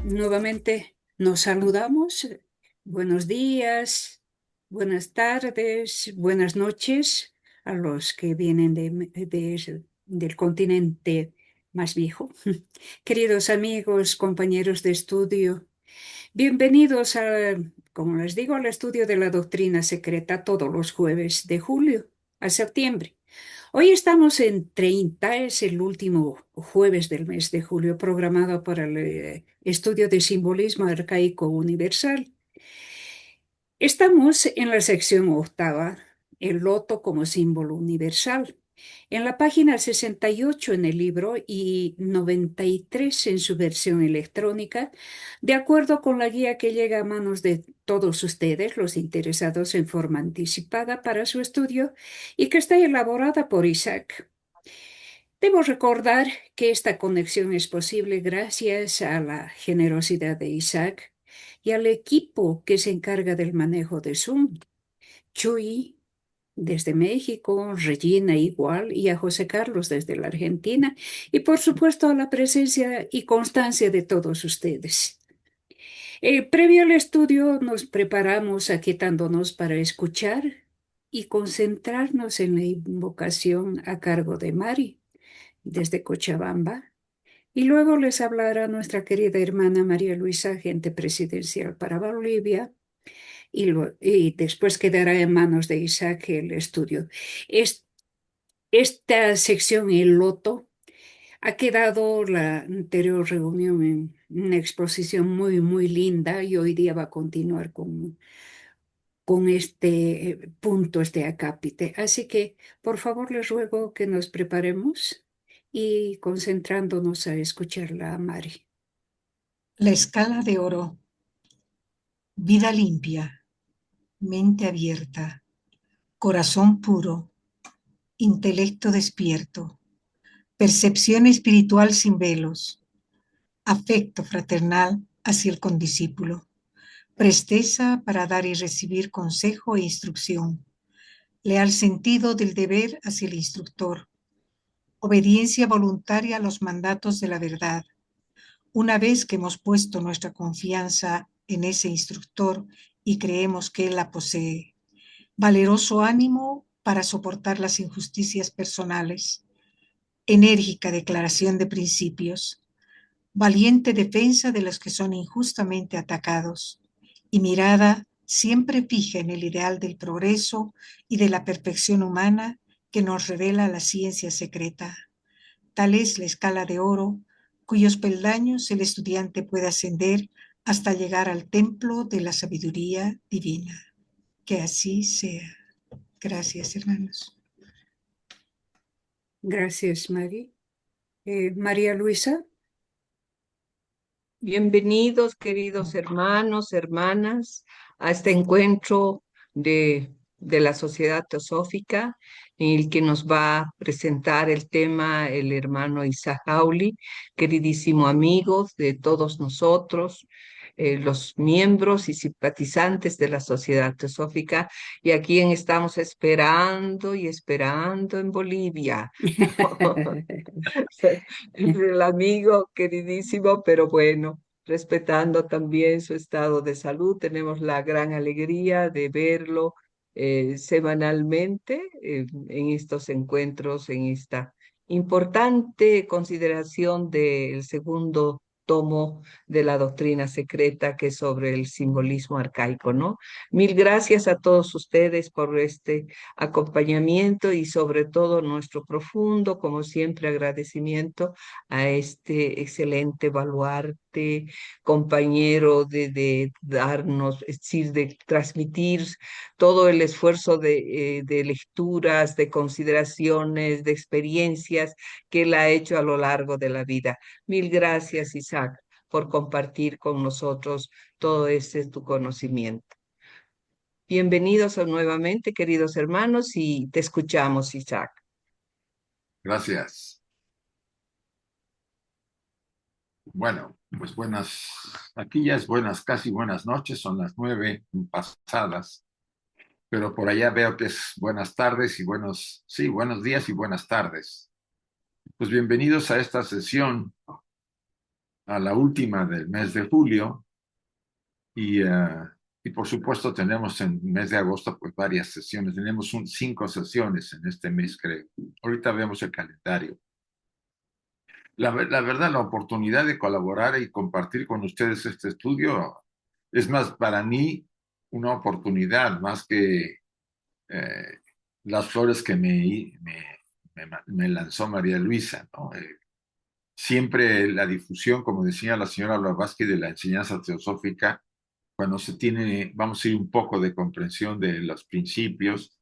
Nuevamente nos saludamos. Buenos días, buenas tardes, buenas noches a los que vienen del continente más viejo. Queridos amigos, compañeros de estudio, bienvenidos como les digo, al estudio de la doctrina secreta todos los jueves de julio a septiembre. Hoy estamos en 30, es el último jueves del mes de julio programado para el estudio de simbolismo arcaico universal. Estamos en la sección octava, el loto como símbolo universal. En la página 68 en el libro y 93 en su versión electrónica, de acuerdo con la guía que llega a manos de todos ustedes, los interesados en forma anticipada para su estudio, y que está elaborada por Isaac. Debo recordar que esta conexión es posible gracias a la generosidad de Isaac y al equipo que se encarga del manejo de Zoom. Chuy desde México, Regina igual, y a José Carlos desde la Argentina, y por supuesto a la presencia y constancia de todos ustedes. Previo al estudio nos preparamos aquietándonos para escuchar y concentrarnos en la invocación a cargo de Mari desde Cochabamba. Y luego les hablará nuestra querida hermana María Luisa, agente presidencial para Bolivia, y después quedará en manos de Isaac el estudio. Es- Esta sección, el loto, ha quedado la anterior reunión en una exposición muy, muy linda y hoy día va a continuar con este punto, este acápite. Así que, por favor, les ruego que nos preparemos y concentrándonos a escucharla a Mari. La escala de oro, vida limpia, mente abierta, corazón puro, intelecto despierto, percepción espiritual sin velos, afecto fraternal hacia el condiscípulo, presteza para dar y recibir consejo e instrucción, leal sentido del deber hacia el instructor, obediencia voluntaria a los mandatos de la verdad. Una vez que hemos puesto nuestra confianza en ese instructor y creemos que él la posee, valeroso ánimo para soportar las injusticias personales, enérgica declaración de principios, valiente defensa de los que son injustamente atacados y mirada siempre fija en el ideal del progreso y de la perfección humana que nos revela la ciencia secreta. Tal es la escala de oro cuyos peldaños el estudiante puede ascender hasta llegar al templo de la sabiduría divina. Que así sea. Gracias, hermanos. Gracias, Mari. María Luisa. Bienvenidos, queridos hermanos, hermanas, a este encuentro de la Sociedad Teosófica, en el que nos va a presentar el tema el hermano Isaac Auli, queridísimo amigo de todos nosotros, los miembros y simpatizantes de la Sociedad Teosófica, y a quien estamos esperando y esperando en Bolivia. El amigo queridísimo, pero bueno, respetando también su estado de salud, tenemos la gran alegría de verlo semanalmente en estos encuentros, en esta importante consideración del segundo tomo de la doctrina secreta, que es sobre el simbolismo arcaico, ¿no? Mil gracias a todos ustedes por este acompañamiento y sobre todo nuestro profundo, como siempre, agradecimiento a este excelente baluarte, compañero de darnos, es decir, de transmitir todo el esfuerzo de lecturas, de consideraciones, de experiencias que él ha hecho a lo largo de la vida. Mil gracias, Isaac, por compartir con nosotros todo este tu conocimiento. Bienvenidos nuevamente, queridos hermanos, y te escuchamos, Isaac. Gracias. Bueno, pues aquí ya es buenas, casi buenas noches, son las 9 pasadas, pero por allá veo que es buenas tardes y sí, buenos días y buenas tardes. Pues bienvenidos a esta sesión a la última del mes de julio y, y por supuesto tenemos en el mes de agosto pues varias sesiones. Tenemos 5 sesiones en este mes, creo. Ahorita vemos el calendario. La verdad, la oportunidad de colaborar y compartir con ustedes este estudio es más para mí una oportunidad más que eh, las flores que me lanzó María Luisa, ¿no? Siempre la difusión, como decía la señora Blavatsky, de la enseñanza teosófica, cuando se tiene, vamos a ir un poco de comprensión de los principios,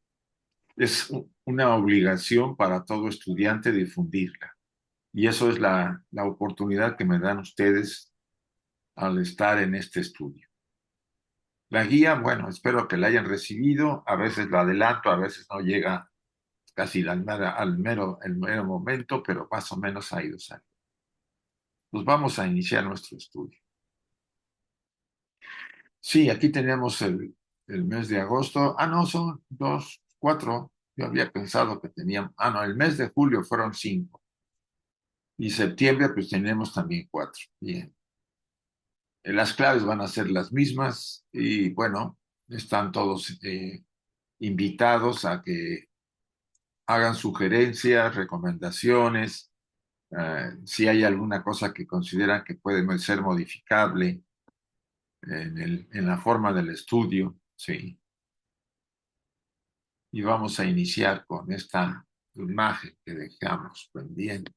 es una obligación para todo estudiante difundirla. Y eso es la oportunidad que me dan ustedes al estar en este estudio. La guía, bueno, espero que la hayan recibido. A veces la adelanto, a veces no llega casi el mero momento, pero más o menos ha ido saliendo. Pues vamos a iniciar nuestro estudio. Sí, aquí tenemos el mes de agosto. Ah, no, son 2, 4. Yo había pensado que teníamos. Ah, no, el mes de julio fueron 5. Y septiembre, pues tenemos también 4. Bien. Las claves van a ser las mismas y bueno, están todos invitados a que hagan sugerencias, recomendaciones, si hay alguna cosa que consideran que puede ser modificable en la forma del estudio, sí. Y vamos a iniciar con esta imagen que dejamos pendiente.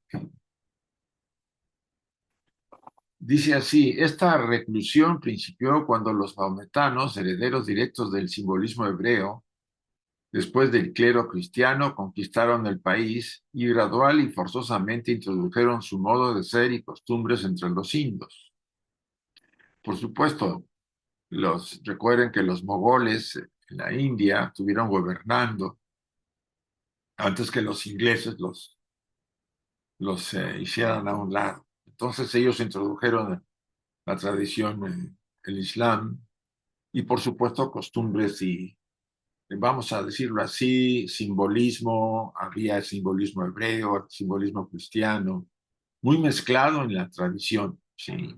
Dice así, esta reclusión principió cuando los maometanos, herederos directos del simbolismo hebreo, después del clero cristiano, conquistaron el país y gradual y forzosamente introdujeron su modo de ser y costumbres entre los indos. Por supuesto, recuerden que los mogoles en la India estuvieron gobernando antes que los ingleses los hicieran a un lado. Entonces ellos introdujeron la tradición, el Islam, y por supuesto costumbres y, vamos a decirlo así, simbolismo, había simbolismo hebreo, simbolismo cristiano, muy mezclado en la tradición, sí.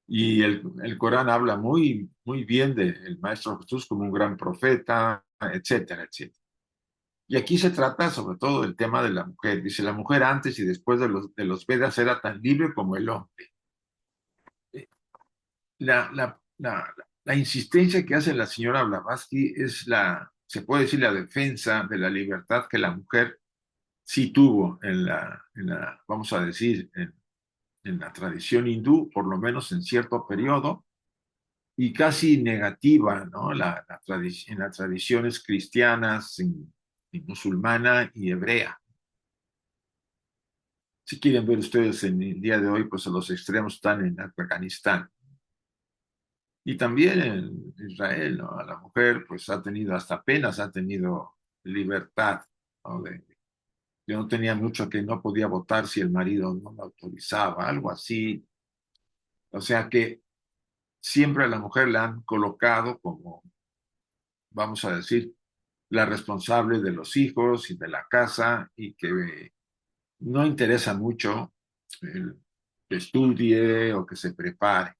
Y el Corán habla muy bien del Maestro Jesús como un gran profeta, etcétera, etcétera. Y aquí se trata sobre todo del tema de la mujer. Dice, la mujer antes y después de los Vedas era tan libre como el hombre. La, la, la, la insistencia que hace la señora Blavatsky es se puede decir, la defensa de la libertad que la mujer sí tuvo vamos a decir, en la tradición hindú, por lo menos en cierto periodo, y casi negativa, ¿no? En las tradiciones cristianas, y musulmana y hebrea. Si quieren ver ustedes en el día de hoy, pues los extremos están en Afganistán. Y también en Israel, ¿no? A la mujer, pues ha tenido, hasta apenas ha tenido libertad, ¿no? Yo no tenía mucho, que no podía votar si el marido no lo autorizaba, algo así. O sea que siempre a la mujer la han colocado como, vamos a decir, la responsable de los hijos y de la casa y que no interesa mucho que estudie o que se prepare.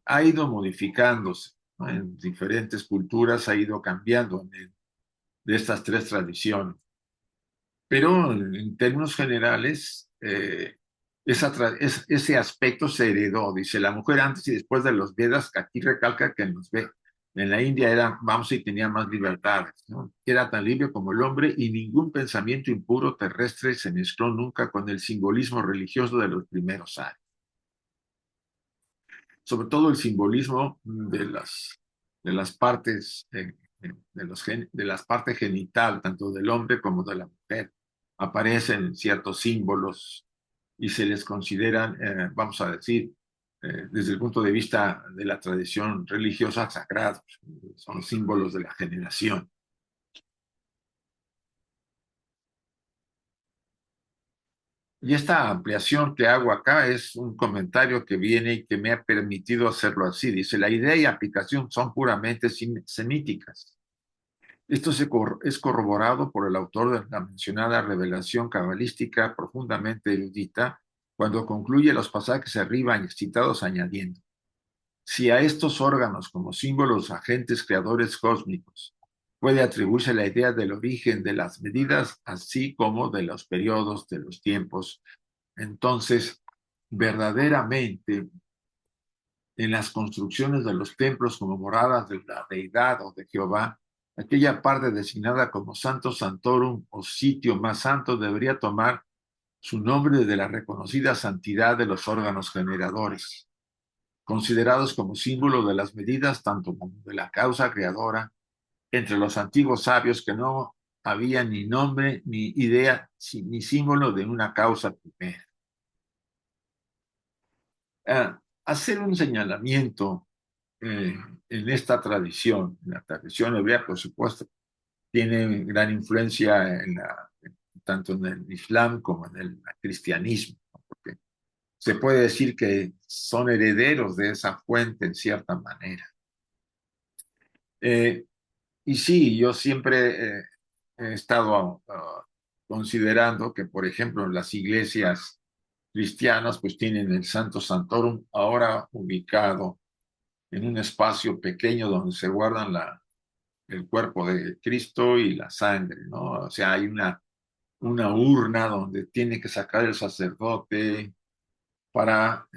Ha ido modificándose, ¿no? En diferentes culturas ha ido cambiando de estas 3 tradiciones. Pero en términos generales, ese aspecto se heredó. Dice, la mujer antes y después de los Vedas, que aquí recalca que en la India era, vamos, y tenía más libertades, ¿no? Era tan libre como el hombre y ningún pensamiento impuro terrestre se mezcló nunca con el simbolismo religioso de los primeros años. Sobre todo el simbolismo de las partes, de las partes genital, tanto del hombre como de la mujer. Aparecen ciertos símbolos y se les consideran, vamos a decir, desde el punto de vista de la tradición religiosa, sagrados. Son símbolos de la generación. Y esta ampliación que hago acá es un comentario que viene y que me ha permitido hacerlo así. Dice, la idea y aplicación son puramente semíticas. Esto es corroborado por el autor de la mencionada revelación cabalística profundamente erudita cuando concluye los pasajes arriba citados añadiendo: si a estos órganos como símbolos agentes creadores cósmicos puede atribuirse la idea del origen de las medidas, así como de los periodos de los tiempos, entonces verdaderamente en las construcciones de los templos como moradas de la deidad o de Jehová, aquella parte designada como Santo Santorum o sitio más santo debería tomar su nombre de la reconocida santidad de los órganos generadores, considerados como símbolo de las medidas tanto como de la causa creadora entre los antiguos sabios, que no había ni nombre, ni idea, ni símbolo de una causa primera. Hacer un señalamiento en esta tradición, en la tradición hebrea, por supuesto, tiene gran influencia tanto en el Islam como en el cristianismo, porque se puede decir que son herederos de esa fuente en cierta manera. Y sí, yo siempre he estado considerando que, por ejemplo, las iglesias cristianas pues tienen el Santo Santorum ahora ubicado en un espacio pequeño donde se guardan el cuerpo de Cristo y la sangre, ¿no? O sea, hay una urna donde tiene que sacar el sacerdote para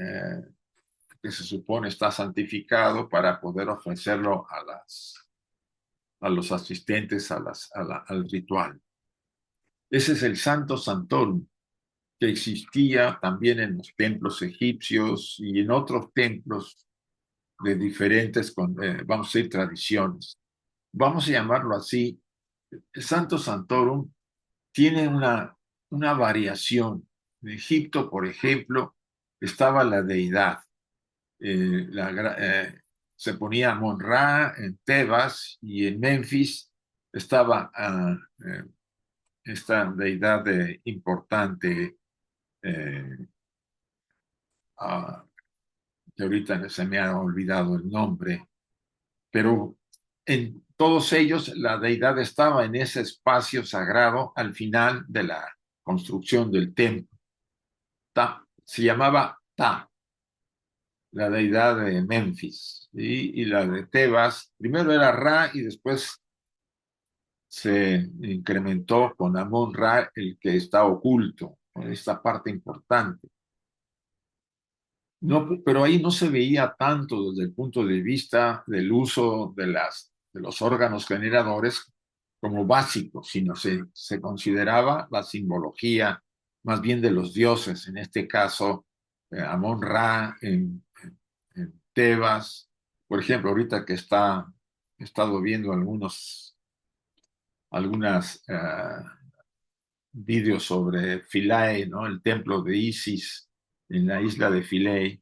que se supone está santificado para poder ofrecerlo a los asistentes al ritual. Ese es el Santo Santorum, que existía también en los templos egipcios y en otros templos de diferentes, vamos a decir, tradiciones. Vamos a llamarlo así. El Santo Santorum tiene una variación. En Egipto, por ejemplo, estaba la deidad. Se ponía Amon-Ra en Tebas, y en Memphis estaba esta deidad importante, que ahorita se me ha olvidado el nombre, pero en todos ellos la deidad estaba en ese espacio sagrado al final de la construcción del templo. Se llamaba Ta, la deidad de Memphis, y la de Tebas, primero era Ra y después se incrementó con Amon-Ra, el que está oculto, en esta parte importante. No, pero ahí no se veía tanto desde el punto de vista del uso de los órganos generadores como básicos, sino se consideraba la simbología más bien de los dioses, en este caso Amon-Ra en Tebas. Por ejemplo, ahorita que he estado viendo algunos vídeos sobre Philae, ¿no? El templo de Isis en la isla de Philae,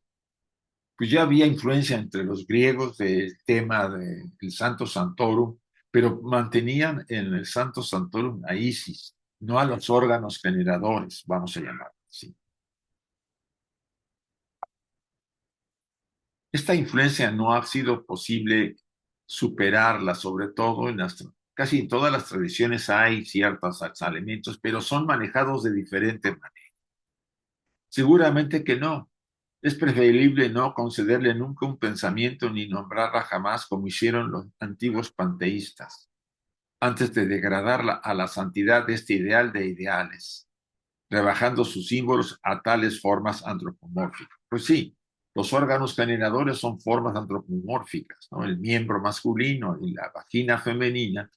pues ya había influencia entre los griegos del tema del Santo Santorum, pero mantenían en el Santo Santorum a Isis, no a los órganos generadores, vamos a llamarlo así. Esta influencia no ha sido posible superarla, sobre todo casi en todas las tradiciones hay ciertos elementos, pero son manejados de diferente manera. Seguramente que no. Es preferible no concederle nunca un pensamiento ni nombrarla jamás como hicieron los antiguos panteístas, antes de degradarla a la santidad de este ideal de ideales, rebajando sus símbolos a tales formas antropomórficas. Pues sí, los órganos generadores son formas antropomórficas, ¿no? El miembro masculino y la vagina femenina,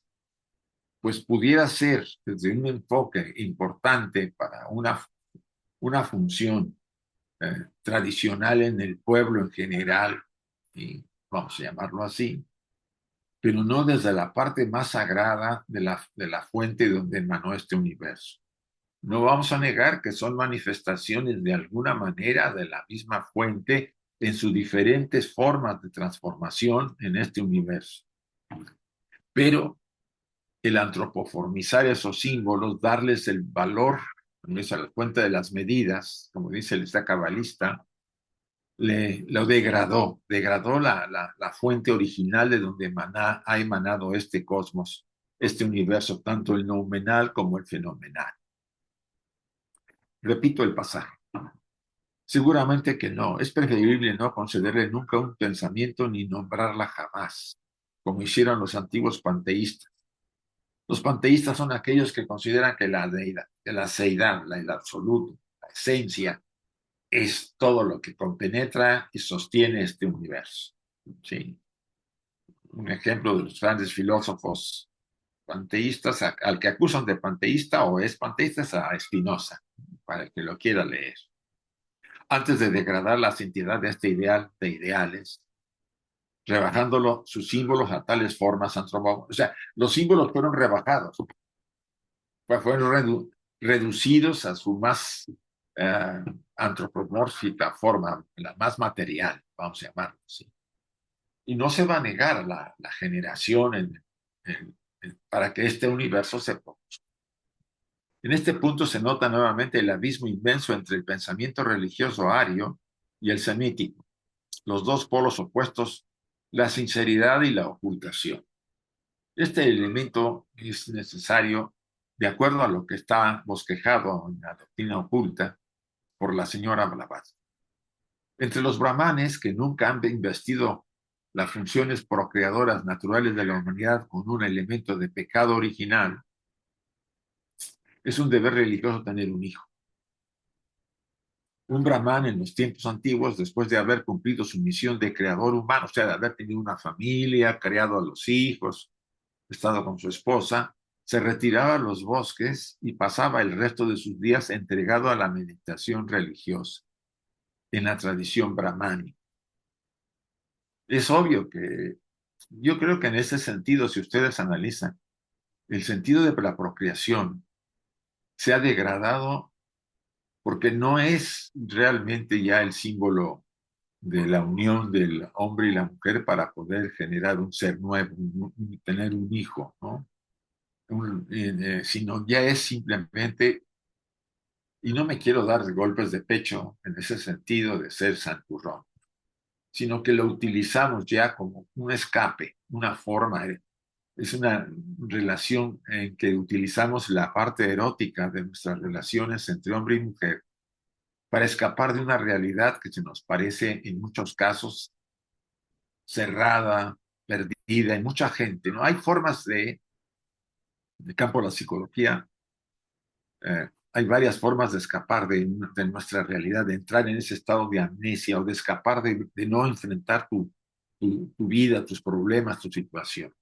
pues pudiera ser desde un enfoque importante para una función tradicional en el pueblo en general, y vamos a llamarlo así, pero no desde la parte más sagrada de la fuente donde emanó este universo. No vamos a negar que son manifestaciones de alguna manera de la misma fuente en sus diferentes formas de transformación en este universo. Pero el antropoformizar esos símbolos, darles el valor, a la cuenta de las medidas, como dice el cabalista, lo degradó la fuente original de donde ha emanado este cosmos, este universo, tanto el noumenal como el fenomenal. Repito el pasaje. Seguramente que no. Es preferible no concederle nunca un pensamiento ni nombrarla jamás, como hicieron los antiguos panteístas. Los panteístas son aquellos que consideran que la deidad, que la seidad, el absoluto, la esencia, es todo lo que compenetra y sostiene este universo. ¿Sí? Un ejemplo de los grandes filósofos panteístas, al que acusan de panteísta o es panteísta, es a Spinoza, para el que lo quiera leer. Antes de degradar la santidad de este ideal de ideales, rebajándolo sus símbolos a tales formas antropomórficas. O sea, los símbolos fueron rebajados, fueron reducidos a su más antropomórfica forma, la más material, vamos a llamarlo así. Y no se va a negar la generación para que este universo se produzca. En este punto se nota nuevamente el abismo inmenso entre el pensamiento religioso ario y el semítico, los dos polos opuestos, la sinceridad y la ocultación. Este elemento es necesario de acuerdo a lo que está bosquejado en la doctrina oculta por la señora Blavatsky. Entre los brahmanes que nunca han investido las funciones procreadoras naturales de la humanidad con un elemento de pecado original, es un deber religioso tener un hijo. Un brahman en los tiempos antiguos, después de haber cumplido su misión de creador humano, o sea, de haber tenido una familia, criado a los hijos, estado con su esposa, se retiraba a los bosques y pasaba el resto de sus días entregado a la meditación religiosa, en la tradición brahmánica. Es obvio que yo creo que en ese sentido, si ustedes analizan, el sentido de la procreación se ha degradado porque no es realmente ya el símbolo de la unión del hombre y la mujer para poder generar un ser nuevo, tener un hijo, ¿no? Sino ya es simplemente, y no me quiero dar golpes de pecho en ese sentido de ser santurrón, sino que lo utilizamos ya como un escape, una forma, es una relación en que utilizamos la parte erótica de nuestras relaciones entre hombre y mujer para escapar de una realidad que se nos parece en muchos casos cerrada, perdida, en mucha gente, ¿no? Hay formas de campo de la psicología, hay varias formas de escapar de nuestra realidad, de entrar en ese estado de amnesia o de escapar de no enfrentar tu vida, tus problemas, tu situación.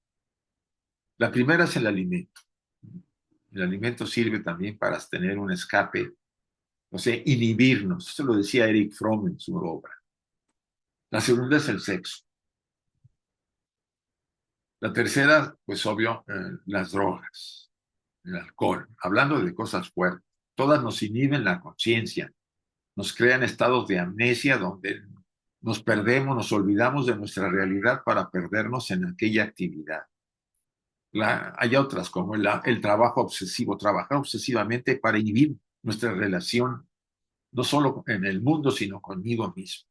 La primera es el alimento. El alimento sirve también para tener un escape, o sea, inhibirnos. Eso lo decía Erich Fromm en su obra. La segunda es el sexo. La tercera, pues obvio, las drogas, el alcohol. Hablando de cosas fuertes, todas nos inhiben la conciencia, nos crean estados de amnesia donde nos perdemos, nos olvidamos de nuestra realidad para perdernos en aquella actividad. Hay otras como el trabajo obsesivo, trabajar obsesivamente para inhibir nuestra relación, no solo en el mundo, sino conmigo mismo.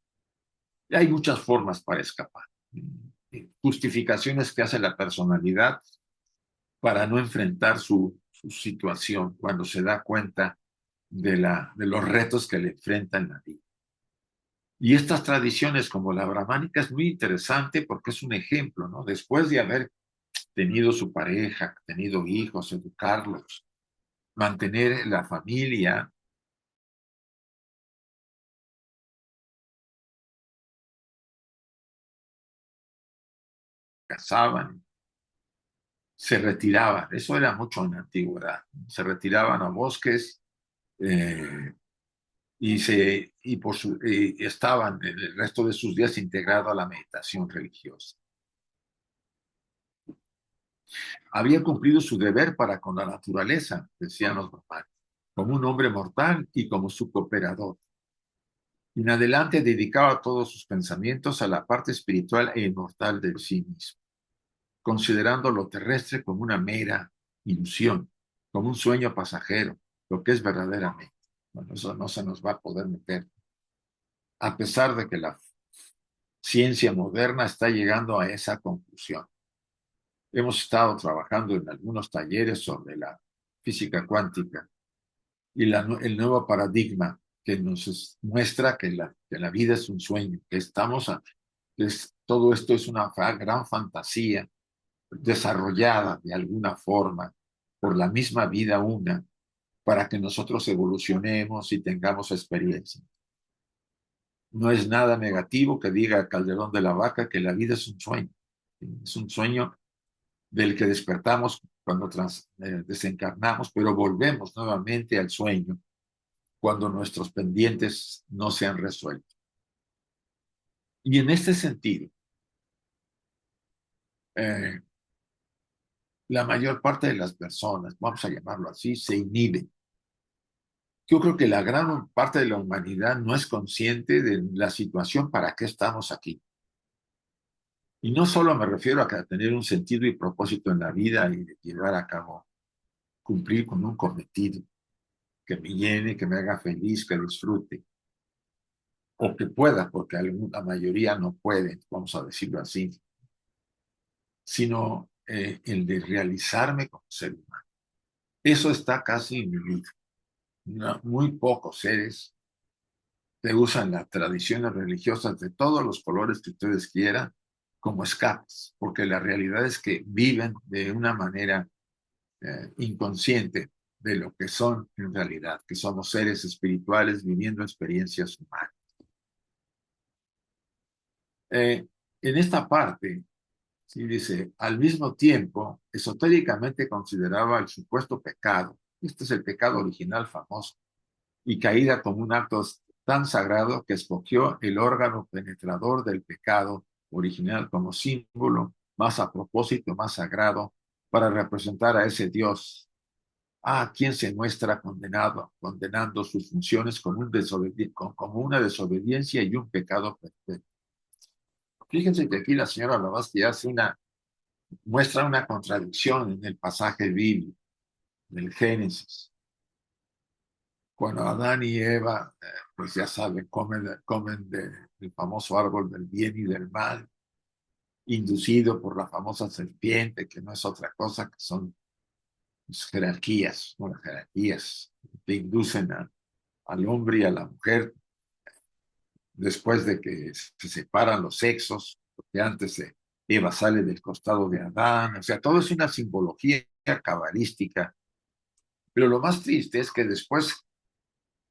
Y hay muchas formas para escapar. Justificaciones que hace la personalidad para no enfrentar su situación cuando se da cuenta de los retos que le enfrenta en la vida. Y estas tradiciones como la brahmánica es muy interesante porque es un ejemplo, ¿no? Después de haber tenido su pareja, tenido hijos, educarlos, mantener la familia, casaban, se retiraban. Eso era mucho en la antigüedad. Se retiraban a bosques y estaban el resto de sus días integrados a la meditación religiosa. Había cumplido su deber para con la naturaleza, decían los papás, como un hombre mortal y como su cooperador. Y en adelante dedicaba todos sus pensamientos a la parte espiritual e inmortal del sí mismo, considerando lo terrestre como una mera ilusión, como un sueño pasajero, lo que es verdaderamente. Bueno, eso no se nos va a poder meter, a pesar de que la ciencia moderna está llegando a esa conclusión. Hemos estado trabajando en algunos talleres sobre la física cuántica y el nuevo paradigma que nos muestra que la vida es un sueño, que todo esto es una gran fantasía desarrollada de alguna forma por la misma vida una para que nosotros evolucionemos y tengamos experiencia. No es nada negativo que diga Calderón de la Vaca que la vida es un sueño. Es un sueño del que despertamos cuando desencarnamos, pero volvemos nuevamente al sueño cuando nuestros pendientes no se han resuelto. Y en este sentido, la mayor parte de las personas, vamos a llamarlo así, se inhiben. Yo creo que la gran parte de la humanidad no es consciente de la situación para qué estamos aquí. Y no solo me refiero a tener un sentido y propósito en la vida y de llevar a cabo, cumplir con un cometido que me llene, que me haga feliz, que disfrute, o que pueda, porque la mayoría no puede, vamos a decirlo así, sino el de realizarme como ser humano. Eso está casi inhibido. Muy pocos seres que usan las tradiciones religiosas de todos los colores que ustedes quieran como escapes, porque la realidad es que viven de una manera inconsciente de lo que son en realidad, que somos seres espirituales viviendo experiencias humanas. En esta parte, sí dice, al mismo tiempo, esotéricamente consideraba el supuesto pecado, este es el pecado original famoso, y caída como un acto tan sagrado que escogió el órgano penetrador del pecado original como símbolo más a propósito, más sagrado, para representar a ese Dios, a quien se muestra condenando sus funciones como una desobediencia y un pecado perfecto. Fíjense que aquí la señora Blavatsky muestra una contradicción en el pasaje bíblico del Génesis. Cuando Adán y Eva, pues ya saben, comen del famoso árbol del bien y del mal, inducido por la famosa serpiente, que no es otra cosa que son jerarquías, ¿no? Las jerarquías que inducen al hombre y a la mujer después de que se separan los sexos, porque antes Eva sale del costado de Adán, o sea, todo es una simbología cabalística, pero lo más triste es que después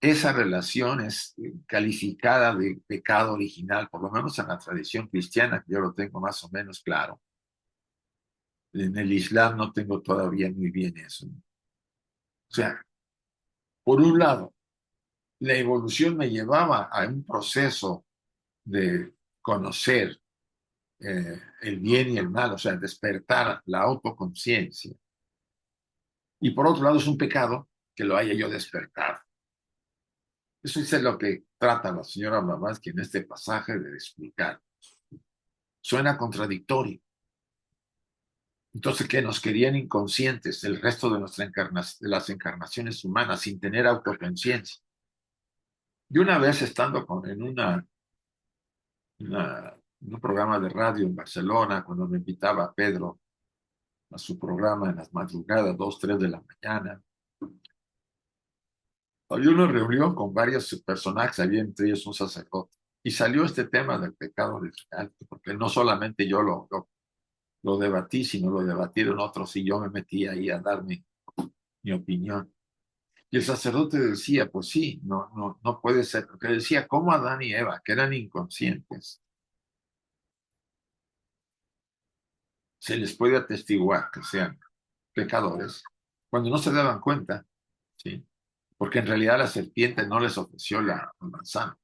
esa relación es calificada de pecado original, por lo menos en la tradición cristiana, que yo lo tengo más o menos claro. En el Islam no tengo todavía muy bien eso. O sea, por un lado, la evolución me llevaba a un proceso de conocer el bien y el mal, o sea, despertar la autoconciencia. Y por otro lado, es un pecado que lo haya yo despertado. Eso es lo que trata la señora Blavatsky en este pasaje de explicar. Suena contradictorio. Entonces, que nos querían inconscientes el resto de de las encarnaciones humanas sin tener autoconciencia. Y una vez estando en un programa de radio en Barcelona, cuando me invitaba Pedro a su programa en las madrugadas, 2, 3 de la mañana, había una reunión con varios personajes, había entre ellos un sacerdote, y salió este tema del pecado original, porque no solamente yo lo debatí, sino lo debatieron otros, y yo me metí ahí a dar mi opinión. Y el sacerdote decía, pues sí, no puede ser, porque decía, ¿cómo Adán y Eva, que eran inconscientes, se les puede atestiguar que sean pecadores cuando no se daban cuenta? ¿Sí? Porque en realidad la serpiente no les ofreció la manzana.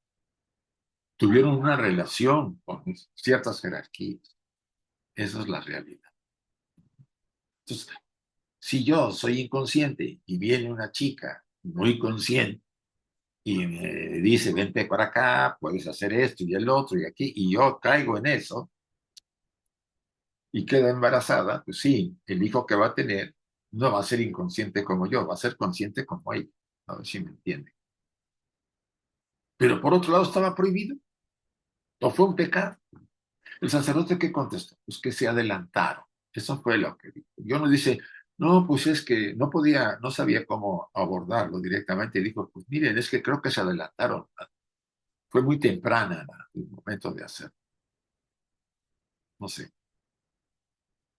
Tuvieron una relación con ciertas jerarquías. Esa es la realidad. Entonces, si yo soy inconsciente y viene una chica muy consciente y me dice, vente para acá, puedes hacer esto y el otro y aquí, y yo caigo en eso y queda embarazada, pues sí, el hijo que va a tener no va a ser inconsciente como yo, va a ser consciente como ella. A ver si me entiende. Pero por otro lado estaba prohibido, o fue un pecado. El sacerdote, ¿qué contestó? Pues que se adelantaron. Eso fue lo que dijo. Yo no dice, No, pues es que no podía, no sabía cómo abordarlo directamente. Dijo, pues miren, es que creo que se adelantaron. Fue muy temprana el momento de hacer. No sé,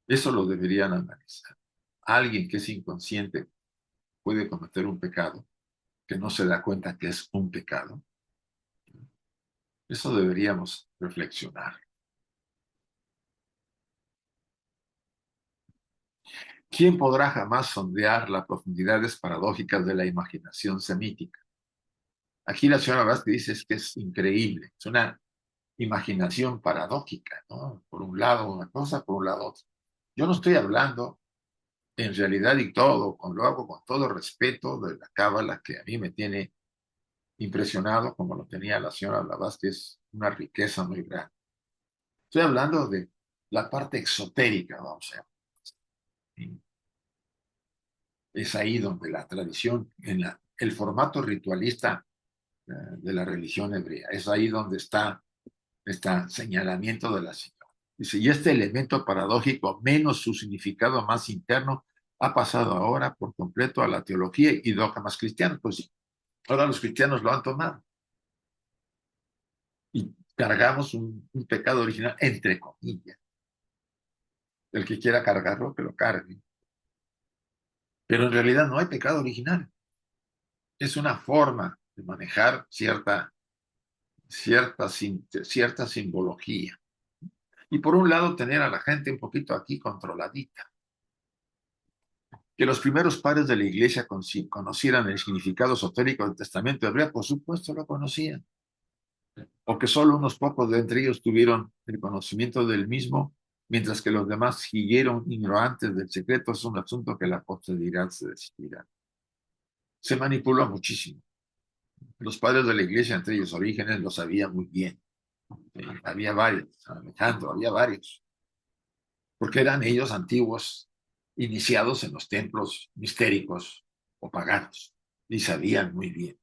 eso lo deberían analizar. Alguien que es inconsciente puede cometer un pecado, que no se da cuenta que es un pecado. Eso deberíamos reflexionar. ¿Quién podrá jamás sondear las profundidades paradójicas de la imaginación semítica? Aquí la señora Vázquez dice es que es increíble, es una imaginación paradójica, ¿no? Por un lado una cosa, por un lado otra. Yo no estoy hablando, en realidad y todo, lo hago con todo respeto de la cábala que a mí me tiene impresionado, como lo tenía la señora Vázquez, una riqueza muy grande. Estoy hablando de la parte exotérica, vamos a ver. Es ahí donde la tradición, el formato ritualista de la religión hebrea, es ahí donde está este señalamiento de la señora. Dice, y este elemento paradójico, menos su significado más interno, ha pasado ahora por completo a la teología y dogmas cristianos. Pues sí, ahora los cristianos lo han tomado y cargamos un pecado original, entre comillas. El que quiera cargarlo, que lo cargue. Pero en realidad no hay pecado original. Es una forma de manejar cierta simbología. Y por un lado, tener a la gente un poquito aquí controladita. Que los primeros padres de la iglesia conocieran el significado esotérico del testamento hebreo, por supuesto lo conocían. O que solo unos pocos de entre ellos tuvieron el conocimiento del mismo, mientras que los demás siguieron ignorantes del secreto, es un asunto que la posteridad se decidirá. Se manipuló muchísimo. Los padres de la iglesia, entre ellos Orígenes, lo sabían muy bien. Había varios, Alejandro, había varios, porque eran ellos antiguos, iniciados en los templos mistéricos o paganos, y sabían muy bien.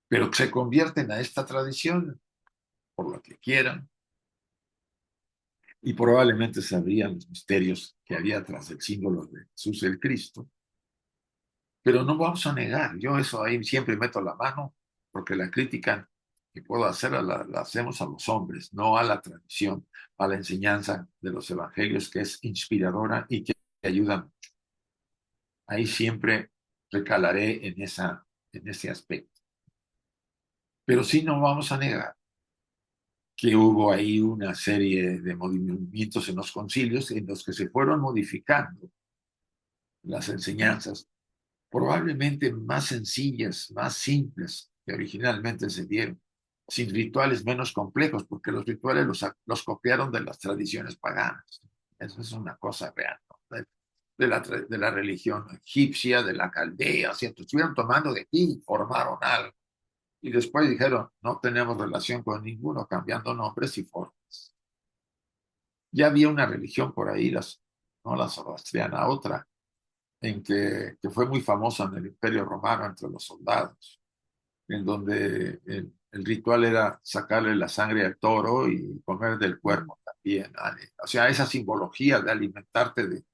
Pero se convierten a esta tradición por lo que quieran, y probablemente sabrían los misterios que había tras el símbolo de Jesús el Cristo. Pero no vamos a negar, yo eso ahí siempre meto la mano, porque la crítica que puedo hacer la hacemos a los hombres, no a la tradición, a la enseñanza de los evangelios, que es inspiradora y que ayuda. Ahí siempre recalaré en ese aspecto. Pero sí no vamos a negar que hubo ahí una serie de movimientos en los concilios en los que se fueron modificando las enseñanzas, probablemente más sencillas, más simples que originalmente se dieron, sin rituales menos complejos, porque los rituales los copiaron de las tradiciones paganas. Eso es una cosa real, ¿no? De la religión egipcia, de la caldea, ¿cierto? Estuvieron tomando de aquí y formaron algo. Y después dijeron, no tenemos relación con ninguno, cambiando nombres y formas. Ya había una religión por ahí, no la zoroastriana, otra, que fue muy famosa en el Imperio Romano entre los soldados, en donde el ritual era sacarle la sangre al toro y comer del cuerpo también. O sea, esa simbología de alimentarte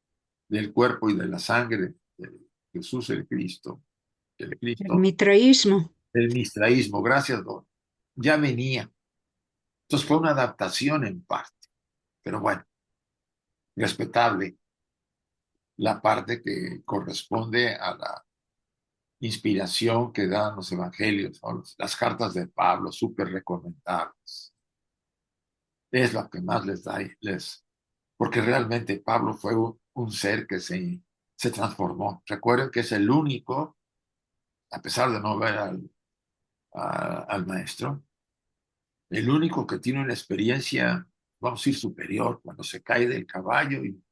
del cuerpo y de la sangre de Jesús el El Cristo, mitraísmo. el mistraísmo, gracias, Don, ya venía. Entonces fue una adaptación en parte, pero bueno, respetable la parte que corresponde a la inspiración que dan los evangelios, ¿no? Las cartas de Pablo, súper recomendables. Es lo que más les da, porque realmente Pablo fue un ser que se transformó. Recuerden que es el único, a pesar de no ver al maestro, el único que tiene una experiencia, vamos a decir, superior, cuando se cae del caballo y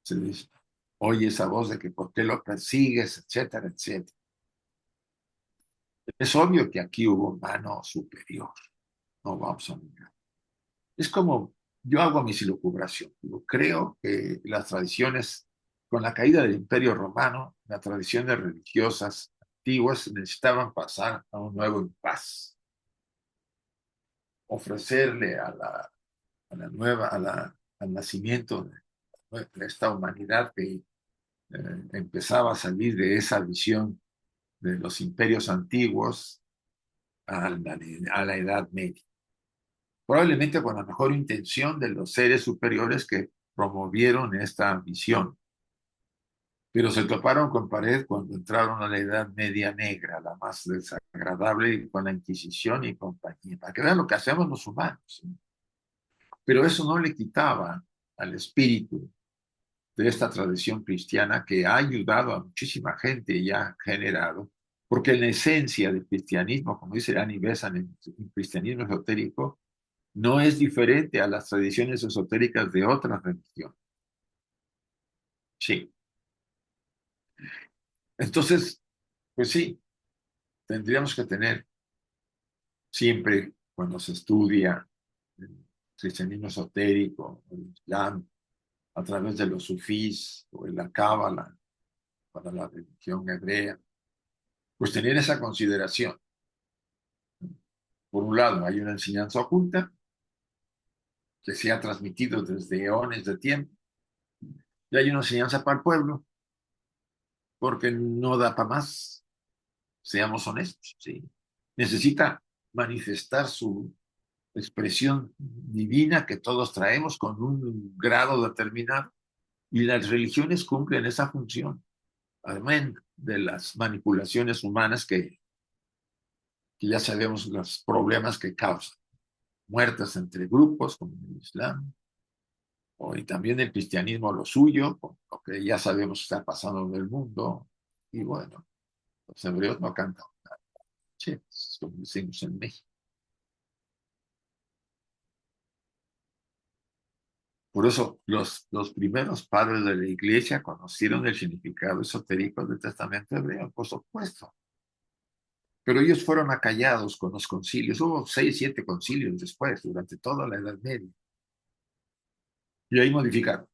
se dice, oye esa voz de que por qué lo persigues, etcétera, etcétera. Es obvio que aquí hubo mano superior, no vamos a negar. Es como yo hago mi silocubración. Creo que las tradiciones, con la caída del Imperio Romano, las tradiciones religiosas antiguas necesitaban pasar a un nuevo impas, ofrecerle a la nueva, al nacimiento de esta humanidad que empezaba a salir de esa visión de los imperios antiguos a la Edad Media. Probablemente con la mejor intención de los seres superiores que promovieron esta visión, pero se toparon con pared cuando entraron a la Edad Media negra, la más desagradable, y con la Inquisición y compañía, para que vean lo que hacemos los humanos, ¿sí? Pero eso no le quitaba al espíritu de esta tradición cristiana que ha ayudado a muchísima gente y ha generado, porque en la esencia del cristianismo, como dice Annie Besant en el cristianismo esotérico, no es diferente a las tradiciones esotéricas de otras religiones. Sí. Entonces, pues sí, tendríamos que tener siempre, cuando se estudia el cristianismo esotérico, el Islam, a través de los sufís o de la Cábala, para la religión hebrea, pues tener esa consideración. Por un lado, hay una enseñanza oculta que se ha transmitido desde eones de tiempo, y hay una enseñanza para el pueblo, porque no da para más, seamos honestos, ¿sí? Necesita manifestar su expresión divina que todos traemos con un grado determinado, y las religiones cumplen esa función, además de las manipulaciones humanas que ya sabemos los problemas que causan, muertes entre grupos, como en el Islam, y también el cristianismo lo suyo, con lo que ya sabemos que está pasando en el mundo, y bueno, los hebreos no cantan che, como decimos en México. Por eso los primeros padres de la iglesia conocieron el significado esotérico del testamento hebreo, por supuesto. Pero ellos fueron acallados con los concilios. Hubo 6, 7 concilios después, durante toda la Edad Media. Y ahí modificaron.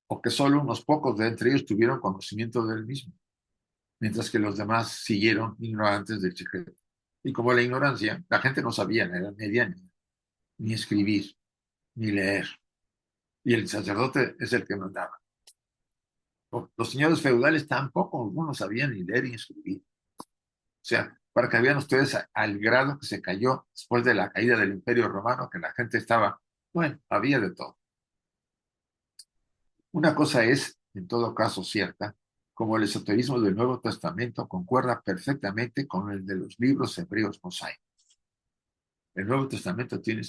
O que solo unos pocos de entre ellos tuvieron conocimiento del mismo, mientras que los demás siguieron ignorantes del secreto. Y como la ignorancia, la gente no sabía en la Edad Media ni escribir, ni leer. Y el sacerdote es el que mandaba. Los señores feudales tampoco, algunos sabían ni leer ni escribir. O sea, para que vean ustedes al grado que se cayó después de la caída del Imperio Romano, que la gente estaba, bueno, había de todo. Una cosa es, en todo caso, cierta, como el esoterismo del Nuevo Testamento concuerda perfectamente con el de los libros hebreos mosaicos. El Nuevo Testamento tiene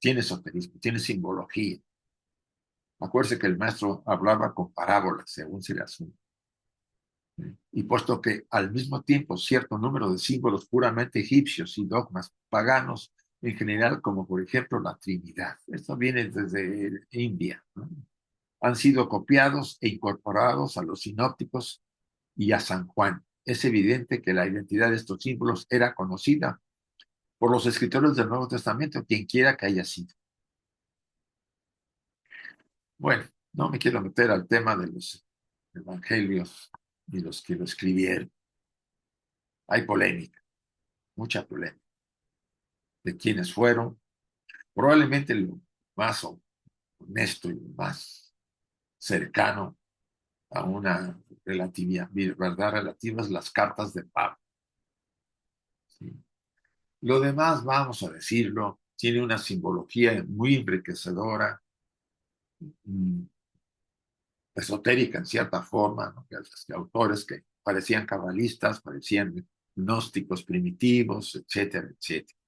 esoterismo, tiene simbología. Acuérdense que el maestro hablaba con parábolas, según se le asume. Y puesto que al mismo tiempo cierto número de símbolos puramente egipcios y dogmas paganos en general, como por ejemplo la Trinidad, esto viene desde India, ¿no?, han sido copiados e incorporados a los sinópticos y a San Juan. Es evidente que la identidad de estos símbolos era conocida por los escritores del Nuevo Testamento, quien quiera que haya sido. Bueno, no me quiero meter al tema de los evangelios y los que lo escribieron. Hay polémica, mucha polémica, de quiénes fueron. Probablemente lo más honesto y lo más cercano a una verdad relativa es las cartas de Pablo, ¿sí? Lo demás, vamos a decirlo, tiene una simbología muy enriquecedora, esotérica en cierta forma, ¿no? Que autores que parecían cabalistas, parecían gnósticos primitivos, etcétera, etcétera.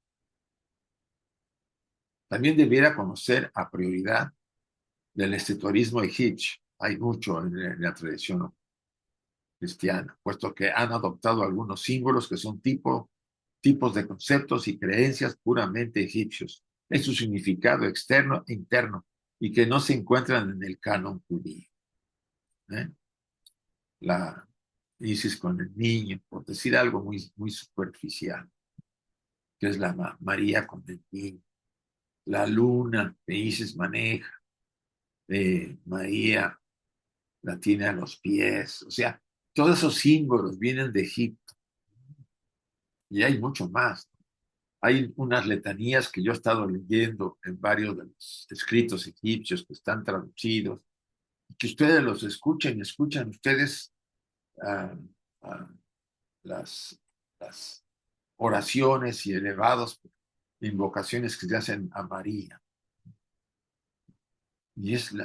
También debiera conocer a prioridad del esoterismo egipcio. Hay mucho en la tradición cristiana, puesto que han adoptado algunos símbolos que son tipos de conceptos y creencias puramente egipcios, en su significado externo e interno, y que no se encuentran en el canon judío. La Isis con el niño, por decir algo muy, muy superficial, que es la María con el niño, la luna que Isis maneja, María la tiene a los pies, o sea, todos esos símbolos vienen de Egipto, y hay mucho más. Hay unas letanías que yo he estado leyendo en varios de los escritos egipcios que están traducidos, y que ustedes los escuchan ustedes ah, ah, las, las oraciones y elevadas invocaciones que se hacen a María. Y es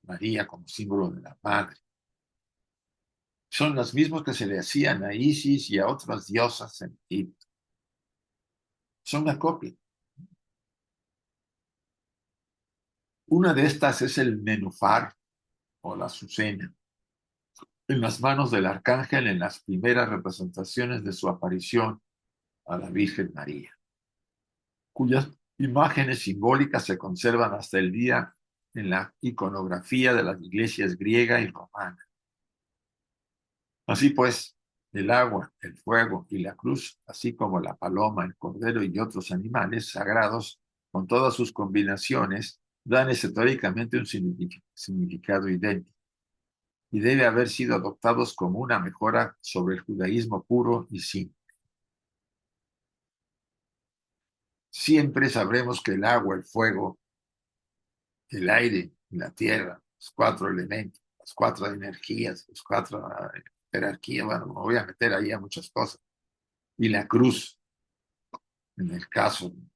María como símbolo de la madre. Son los mismos que se le hacían a Isis y a otras diosas en Egipto. Son una copia. Una de estas es el nenufar o la azucena, en las manos del arcángel en las primeras representaciones de su aparición a la Virgen María, cuyas imágenes simbólicas se conservan hasta el día en la iconografía de las iglesias griega y romana. Así pues, el agua, el fuego y la cruz, así como la paloma, el cordero y otros animales sagrados, con todas sus combinaciones, dan esotéricamente un significado idéntico y debe haber sido adoptados como una mejora sobre el judaísmo puro y simple. Siempre sabremos que el agua, el fuego, el aire y la tierra, los cuatro elementos, las cuatro energías, las cuatro jerarquías, bueno, me voy a meter ahí a muchas cosas, y la cruz, en el caso del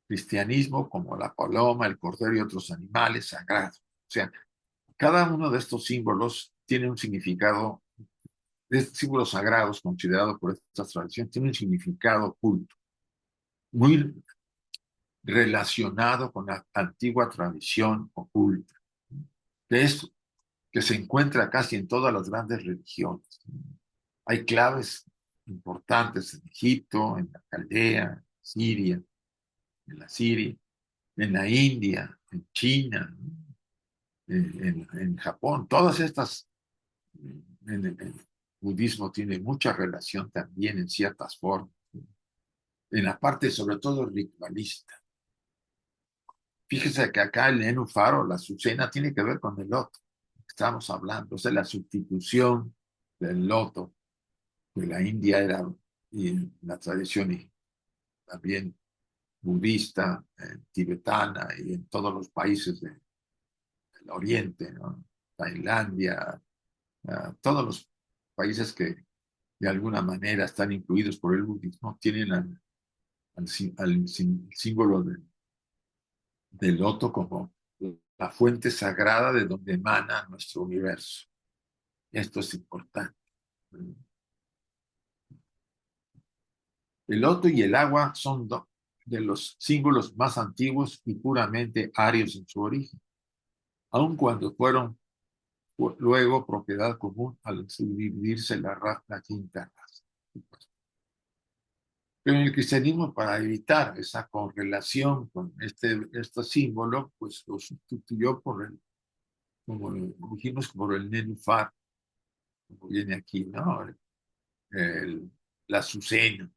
cristianismo, como la paloma, el cordero y otros animales sagrados. O sea, cada uno de estos símbolos tiene un significado, estos símbolos sagrados considerados por estas tradiciones, tiene un significado oculto, muy relacionado con la antigua tradición oculta, que es que se encuentra casi en todas las grandes religiones. Hay claves importantes en Egipto, en la Caldea, Siria, en la Siria, en la India, en China, en Japón. Todas estas, en el budismo tiene mucha relación también en ciertas formas, en la parte sobre todo ritualista. Fíjese que acá el nenúfar o la azucena tiene que ver con el loto. Estamos hablando, o sea, la sustitución del loto, que la India era, y en la tradición y también budista, tibetana y en todos los países del Oriente, ¿no? Tailandia, todos los países que de alguna manera están incluidos por el budismo tienen al símbolo del loto como la fuente sagrada de donde emana nuestro universo. Esto es importante. El loto y el agua son de los símbolos más antiguos y puramente arios en su origen, aun cuando fueron luego propiedad común al subdividirse la quinta raza. Pero en el cristianismo, para evitar esa correlación con este símbolo, pues lo sustituyó como dijimos, por el nenufar, como viene aquí, ¿no? La azucena.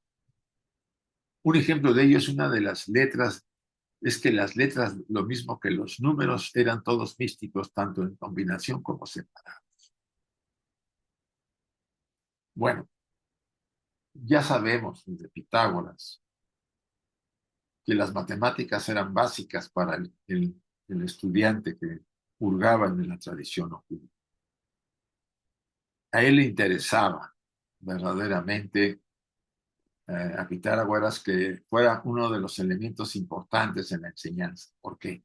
Un ejemplo de ello es una de las letras, es que las letras, lo mismo que los números, eran todos místicos, tanto en combinación como separados. Bueno, ya sabemos desde Pitágoras que las matemáticas eran básicas para el estudiante que hurgaba en la tradición oculta. A él le interesaba verdaderamente a Pitágoras que fuera uno de los elementos importantes en la enseñanza. ¿Por qué?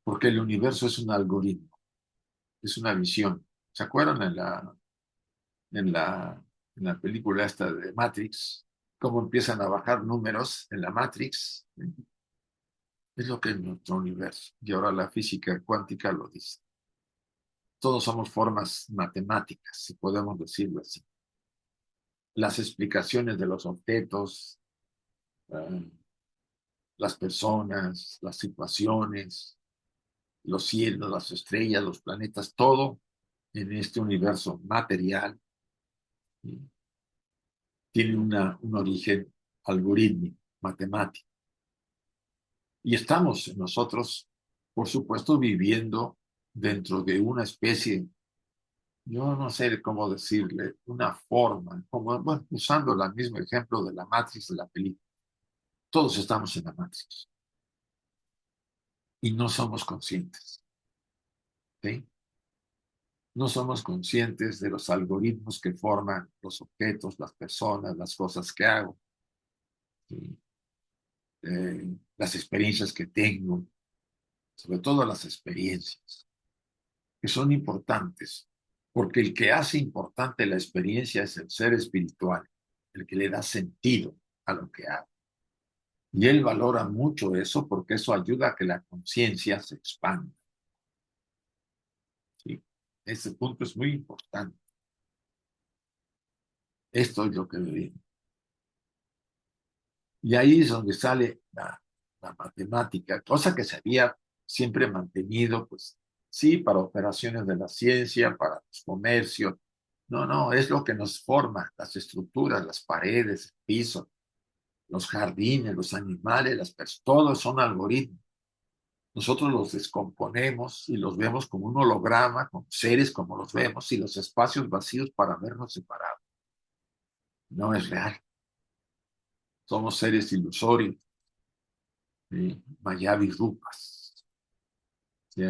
Porque el universo es un algoritmo, es una visión. ¿Se acuerdan en la, en la película esta de Matrix? Cómo empiezan a bajar números en la Matrix. Es lo que es nuestro universo. Y ahora la física cuántica lo dice. Todos somos formas matemáticas, si podemos decirlo así. Las explicaciones de los objetos, las personas, las situaciones, los cielos, las estrellas, los planetas, todo en este universo material tiene un origen algorítmico, matemático. Y estamos nosotros, por supuesto, viviendo dentro de una especie yo no sé cómo decirle, una forma, como, bueno, usando el mismo ejemplo de la Matrix de la película. Todos estamos en la Matrix y no somos conscientes, ¿sí? No somos conscientes de los algoritmos que forman los objetos, las personas, las cosas que hago, ¿sí? Las experiencias que tengo, sobre todo las experiencias, que son importantes, porque el que hace importante la experiencia es el ser espiritual, el que le da sentido a lo que hago. Y él valora mucho eso porque eso ayuda a que la conciencia se expanda. ¿Sí? Ese punto es muy importante. Esto es lo que le digo. Y ahí es donde sale la matemática, cosa que se había siempre mantenido, pues sí, para operaciones de la ciencia, para los comercios. No, no, es lo que nos forma, las estructuras, las paredes, el piso, los jardines, los animales, las personas, todos son algoritmos. Nosotros los descomponemos y los vemos como un holograma, con seres como los vemos, y los espacios vacíos para vernos separados. No es real. Somos seres ilusorios, Mayavi Rupas, ¿sí?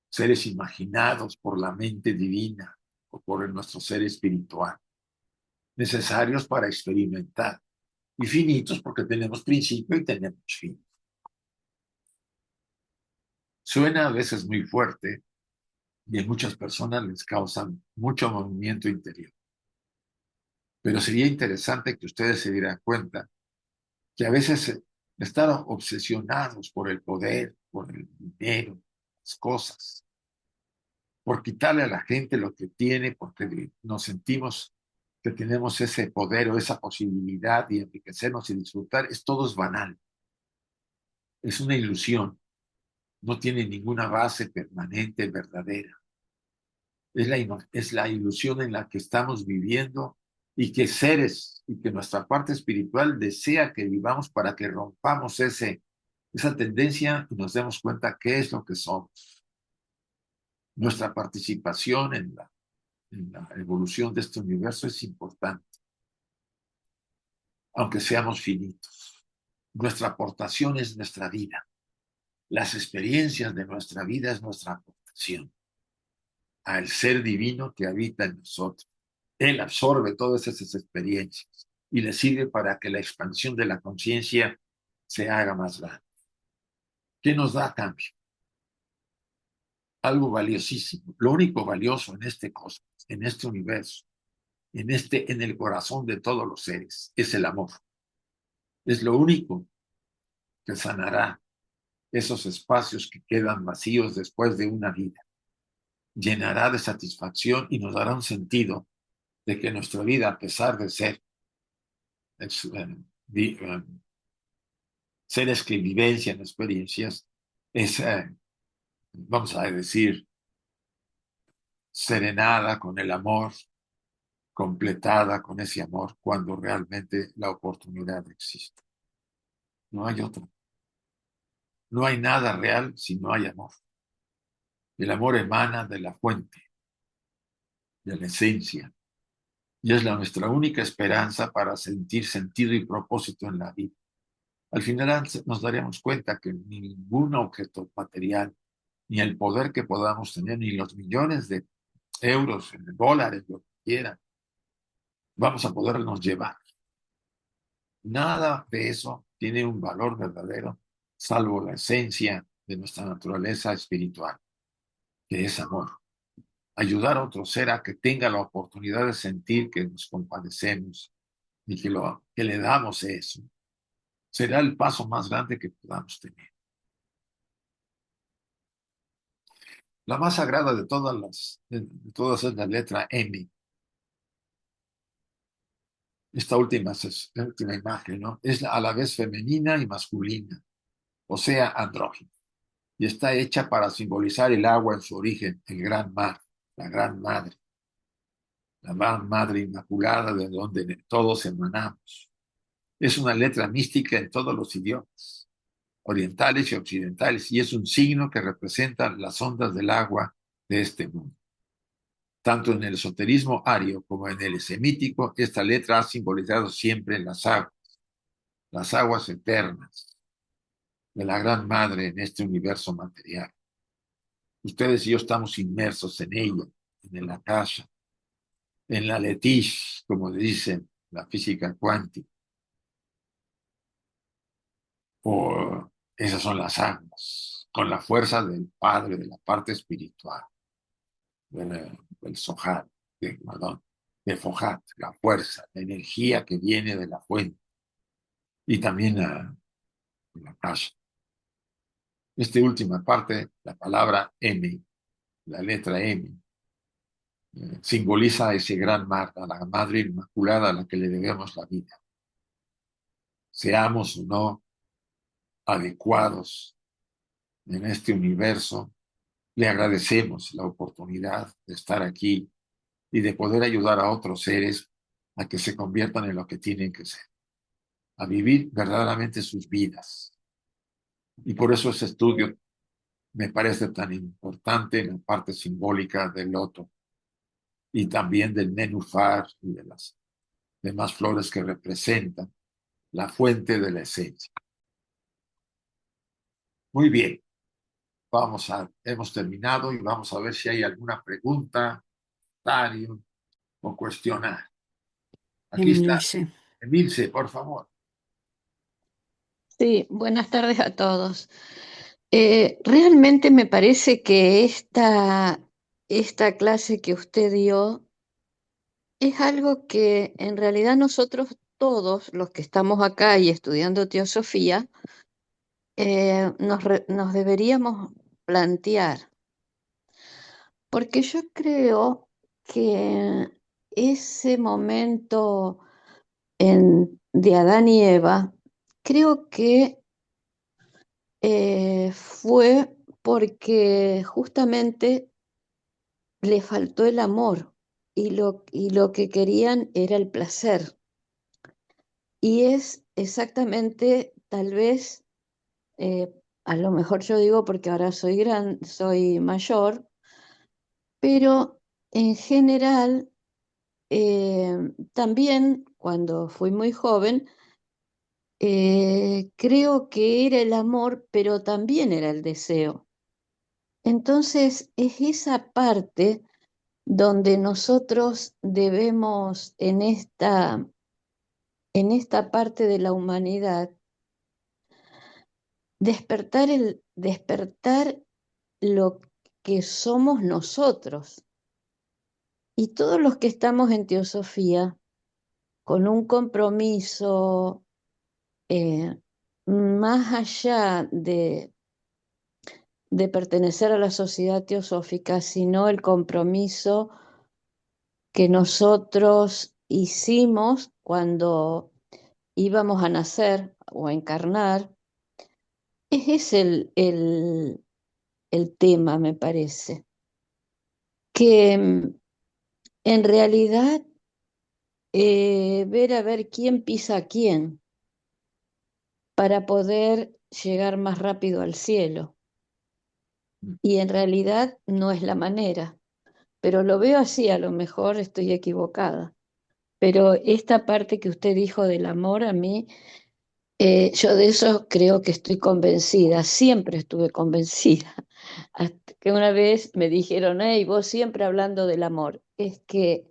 Seres imaginados por la mente divina o por nuestro ser espiritual, necesarios para experimentar, y finitos porque tenemos principio y tenemos fin. Suena a veces muy fuerte y a muchas personas les causan mucho movimiento interior. Pero sería interesante que ustedes se dieran cuenta que a veces estar obsesionados por el poder, por el dinero, las cosas, por quitarle a la gente lo que tiene, porque nos sentimos que tenemos ese poder o esa posibilidad de enriquecernos y disfrutar, todo es banal, es una ilusión, no tiene ninguna base permanente, verdadera. Es la ilusión en la que estamos viviendo y que seres y que nuestra parte espiritual desea que vivamos para que rompamos esa tendencia y nos demos cuenta qué es lo que somos. Nuestra participación en la evolución de este universo es importante, aunque seamos finitos. Nuestra aportación es nuestra vida. Las experiencias de nuestra vida es nuestra aportación al ser divino que habita en nosotros. Él absorbe todas esas experiencias y le sirve para que la expansión de la conciencia se haga más grande. ¿Qué nos da a cambio? Algo valiosísimo. Lo único valioso en este cosmos, en este universo, en el corazón de todos los seres, es el amor. Es lo único que sanará esos espacios que quedan vacíos después de una vida. Llenará de satisfacción y nos dará un sentido de que nuestra vida, a pesar de ser seres que vivencian experiencias, es, vamos a decir, serenada con el amor, completada con ese amor, cuando realmente la oportunidad existe. No hay otra. No hay nada real si no hay amor. El amor emana de la fuente, de la esencia, y es nuestra única esperanza para sentir sentido y propósito en la vida. Al final nos daremos cuenta que ningún objeto material, ni el poder que podamos tener, ni los millones de euros, dólares, lo que quieran, vamos a podernos llevar. Nada de eso tiene un valor verdadero, salvo la esencia de nuestra naturaleza espiritual, que es amor. Ayudar a otro ser a que tenga la oportunidad de sentir que nos compadecemos y que le damos eso, será el paso más grande que podamos tener. La más sagrada de todas es la letra M. Esta última imagen, ¿no? Es a la vez femenina y masculina, o sea, andrógina, y está hecha para simbolizar el agua en su origen, el gran mar, la gran madre, la gran madre inmaculada de donde todos emanamos. Es una letra mística en todos los idiomas, orientales y occidentales, y es un signo que representa las ondas del agua de este mundo. Tanto en el esoterismo ario como en el semítico, esta letra ha simbolizado siempre las aguas eternas de la Gran Madre en este universo material. Ustedes y yo estamos inmersos en ella, en el Akasha, en la letiz, como dicen la física cuántica, o esas son las aguas, con la fuerza del Padre, de la parte espiritual, del Sohat, perdón, de Fohat, la fuerza, la energía que viene de la fuente, y también la Akasha. Esta última parte, la palabra M, la letra M, simboliza a ese gran mar, a la Madre Inmaculada a la que le debemos la vida. Seamos o no adecuados en este universo, le agradecemos la oportunidad de estar aquí y de poder ayudar a otros seres a que se conviertan en lo que tienen que ser, a vivir verdaderamente sus vidas. Y por eso ese estudio me parece tan importante en la parte simbólica del loto y también del nenúfar y de las demás flores que representan la fuente de la esencia. Muy bien, hemos terminado y vamos a ver si hay alguna pregunta, comentario o cuestionar. Aquí está, Emilce. Emilce, por favor. Sí, buenas tardes a todos. Realmente me parece que esta clase que usted dio es algo que en realidad nosotros todos los que estamos acá y estudiando teosofía nos deberíamos plantear, porque yo creo que ese momento de Adán y Eva, creo que fue porque justamente le faltó el amor y lo que querían era el placer. Y es exactamente, tal vez, eh, a lo mejor yo digo porque ahora soy mayor, pero en general, también cuando fui muy joven, creo que era el amor, pero también era el deseo. Entonces, es esa parte donde nosotros debemos, en esta parte de la humanidad, despertar lo que somos nosotros. Y todos los que estamos en teosofía, con un compromiso más allá de pertenecer a la sociedad teosófica, sino el compromiso que nosotros hicimos cuando íbamos a nacer o a encarnar, ese es el tema, me parece, que en realidad ver a ver quién pisa a quién para poder llegar más rápido al cielo. Y en realidad no es la manera, pero lo veo así, a lo mejor estoy equivocada. Pero esta parte que usted dijo del amor a mí, yo de eso creo que estoy convencida, siempre estuve convencida. Hasta que una vez me dijeron, hey, vos siempre hablando del amor. Es que,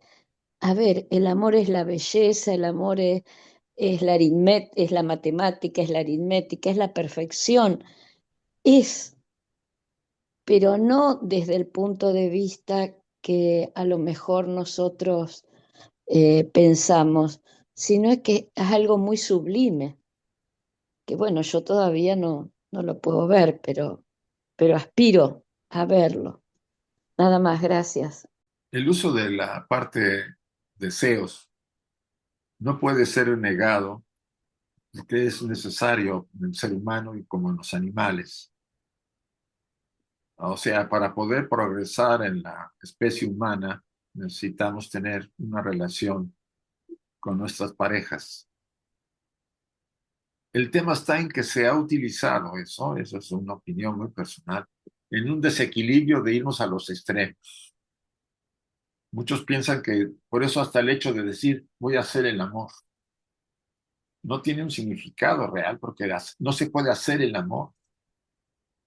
a ver, el amor es la belleza, el amor es es la matemática, es la aritmética, es la perfección. Es, pero no desde el punto de vista que a lo mejor nosotros pensamos, sino es que es algo muy sublime, que bueno, yo todavía no lo puedo ver, pero aspiro a verlo. Nada más, gracias. El uso de la parte deseos no puede ser negado porque es necesario en el ser humano y como en los animales. O sea, para poder progresar en la especie humana necesitamos tener una relación con nuestras parejas. El tema está en que se ha utilizado eso es una opinión muy personal, en un desequilibrio de irnos a los extremos. Muchos piensan que por eso hasta el hecho de decir voy a hacer el amor no tiene un significado real porque no se puede hacer el amor.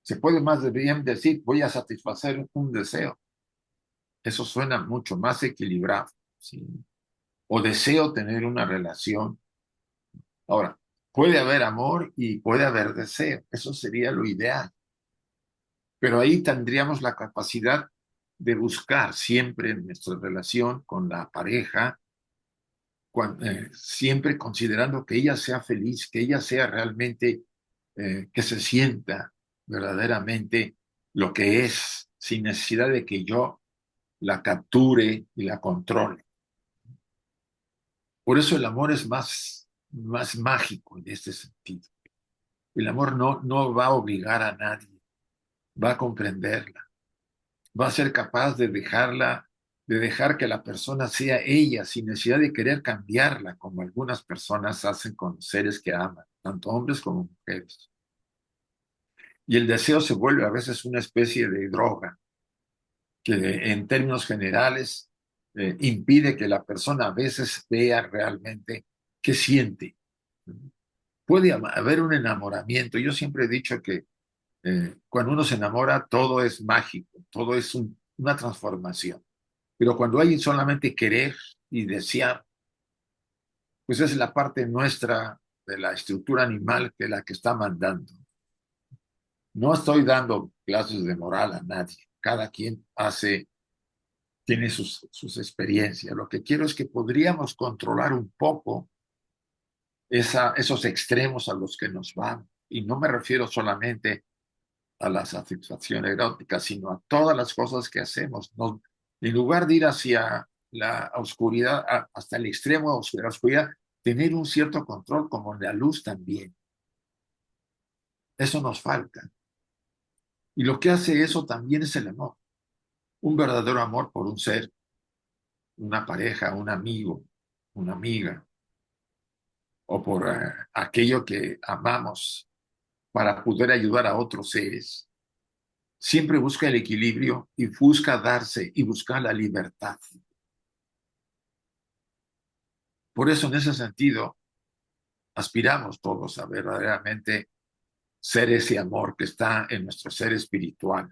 Se puede más bien decir voy a satisfacer un deseo. Eso suena mucho más equilibrado, ¿sí? O deseo tener una relación. Ahora, puede haber amor y puede haber deseo. Eso sería lo ideal. Pero ahí tendríamos la capacidad de buscar siempre en nuestra relación con la pareja, siempre considerando que ella sea feliz, que ella sea realmente, que se sienta verdaderamente lo que es, sin necesidad de que yo la capture y la controle. Por eso el amor es más mágico en este sentido. El amor no va a obligar a nadie, va a comprenderla, va a ser capaz de dejar que la persona sea ella sin necesidad de querer cambiarla, como algunas personas hacen con seres que aman, tanto hombres como mujeres. Y el deseo se vuelve a veces una especie de droga que en términos generales impide que la persona a veces vea realmente qué siente. Puede haber un enamoramiento. Yo siempre he dicho que cuando uno se enamora todo es mágico, todo es una transformación. Pero cuando hay solamente querer y desear, pues es la parte nuestra de la estructura animal que la que está mandando. No estoy dando clases de moral a nadie. Cada quien tiene sus experiencias. Lo que quiero es que podríamos controlar un poco esos extremos a los que nos van. Y no me refiero solamente a la satisfacción erótica, sino a todas las cosas que hacemos. En lugar de ir hacia la oscuridad, hasta el extremo de la oscuridad, tener un cierto control, como en la luz también. Eso nos falta. Y lo que hace eso también es el amor. Un verdadero amor por un ser, una pareja, un amigo, una amiga, o por aquello que amamos para poder ayudar a otros seres. Siempre busca el equilibrio y busca darse y busca la libertad. Por eso, en ese sentido, aspiramos todos a verdaderamente ser ese amor que está en nuestro ser espiritual.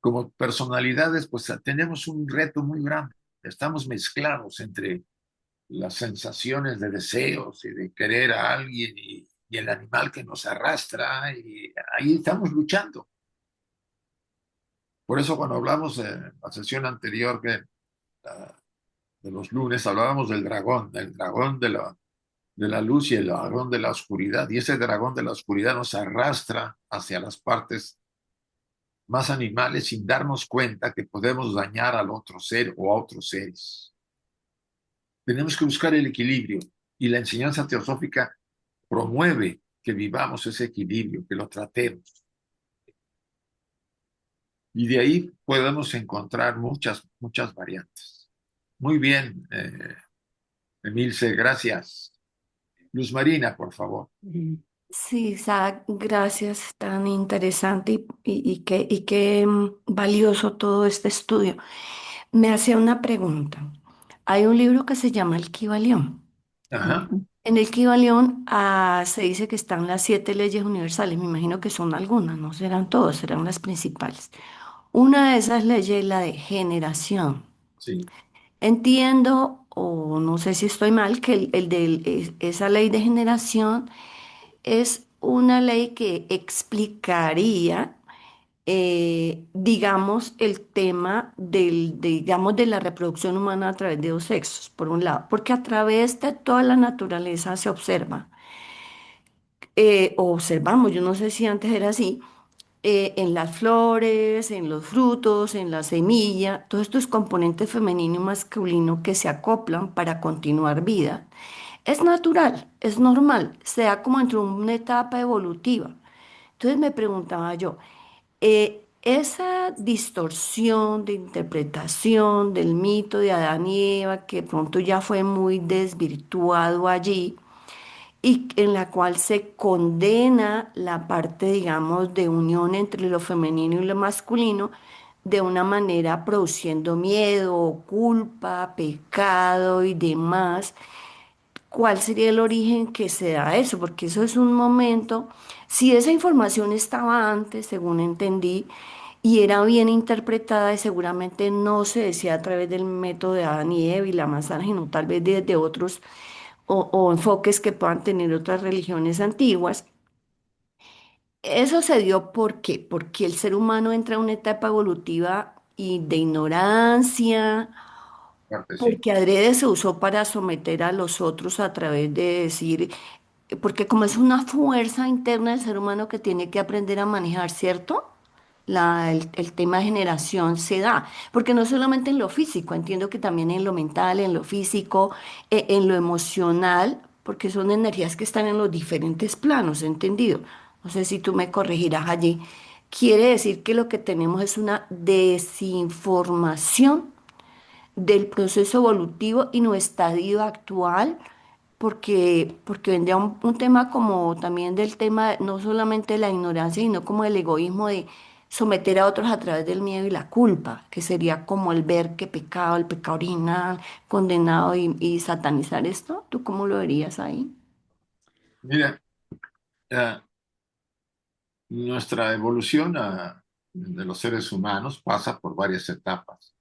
Como personalidades, pues tenemos un reto muy grande. Estamos mezclados entre las sensaciones de deseos y de querer a alguien y el animal que nos arrastra, y ahí estamos luchando. Por eso cuando hablamos en la sesión anterior de los lunes, hablábamos del dragón de la luz y el dragón de la oscuridad. Y ese dragón de la oscuridad nos arrastra hacia las partes más animales sin darnos cuenta que podemos dañar al otro ser o a otros seres. Tenemos que buscar el equilibrio y la enseñanza teosófica promueve que vivamos ese equilibrio, que lo tratemos. Y de ahí podemos encontrar muchas variantes. Muy bien, Emilce, gracias. Luz Marina, por favor. Sí, Isaac, gracias, tan interesante y qué valioso todo este estudio. Me hacía una pregunta. Hay un libro que se llama El Kybalión. Ajá, En el Kybalión se dice que están las 7 leyes universales. Me imagino que son algunas, no serán todas, serán las principales. Una de esas leyes es la de generación. sí. Entiendo, o no sé si estoy mal, que esa ley de generación es una ley que explicaría, digamos, el tema digamos, de la reproducción humana a través de dos sexos, por un lado, porque a través de toda la naturaleza se observa, o observamos, yo no sé si antes era así, en las flores, en los frutos, en la semilla, todos estos componentes femenino y masculino que se acoplan para continuar vida. Es natural, es normal, se da como entre una etapa evolutiva. Entonces me preguntaba yo, esa distorsión de interpretación del mito de Adán y Eva, que pronto ya fue muy desvirtuado allí, y en la cual se condena la parte, digamos, de unión entre lo femenino y lo masculino, de una manera produciendo miedo, culpa, pecado y demás. ¿Cuál sería el origen que se da eso? Porque eso es un momento, si esa información estaba antes, según entendí, y era bien interpretada y seguramente no se decía a través del método de Adán y Eva y la manzana, sino tal vez desde otros o enfoques que puedan tener otras religiones antiguas. Eso se dio ¿por qué? Porque el ser humano entra en una etapa evolutiva y de ignorancia, Parte sí. porque adrede se usó para someter a los otros a través de decir, porque como es una fuerza interna del ser humano que tiene que aprender a manejar, ¿cierto? El tema de generación se da, porque no solamente en lo físico, entiendo que también en lo mental, en lo físico, en lo emocional, porque son energías que están en los diferentes planos, ¿entendido? No sé si tú me corregirás allí. Quiere decir que lo que tenemos es una desinformación del proceso evolutivo y nuestro estadio actual, porque vendría un tema como también del tema, no solamente de la ignorancia, sino como el egoísmo de someter a otros a través del miedo y la culpa, que sería como el ver que pecado, el pecado original, condenado y satanizar esto. ¿Tú cómo lo verías ahí? Mira, eh, nuestra evolución de los seres humanos pasa por varias etapas.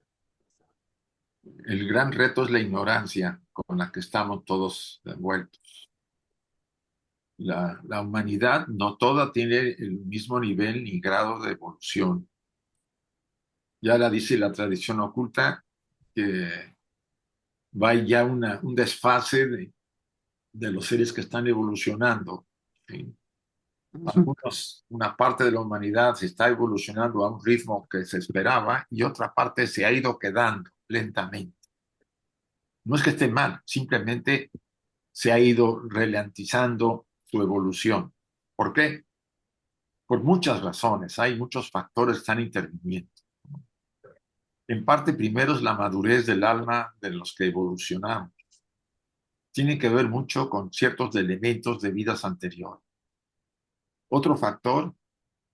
El gran reto es la ignorancia con la que estamos todos envueltos. La humanidad no toda tiene el mismo nivel ni grado de evolución. Ya la dice la tradición oculta que va ya un desfase de los seres que están evolucionando. ¿Sí? Algunos, una parte de la humanidad se está evolucionando a un ritmo que se esperaba y otra parte se ha ido quedando lentamente. No es que esté mal, simplemente se ha ido ralentizando su evolución. ¿Por qué? Por muchas razones, hay muchos factores que están interviniendo. En parte, primero es la madurez del alma de los que evolucionamos. Tiene que ver mucho con ciertos elementos de vidas anteriores. Otro factor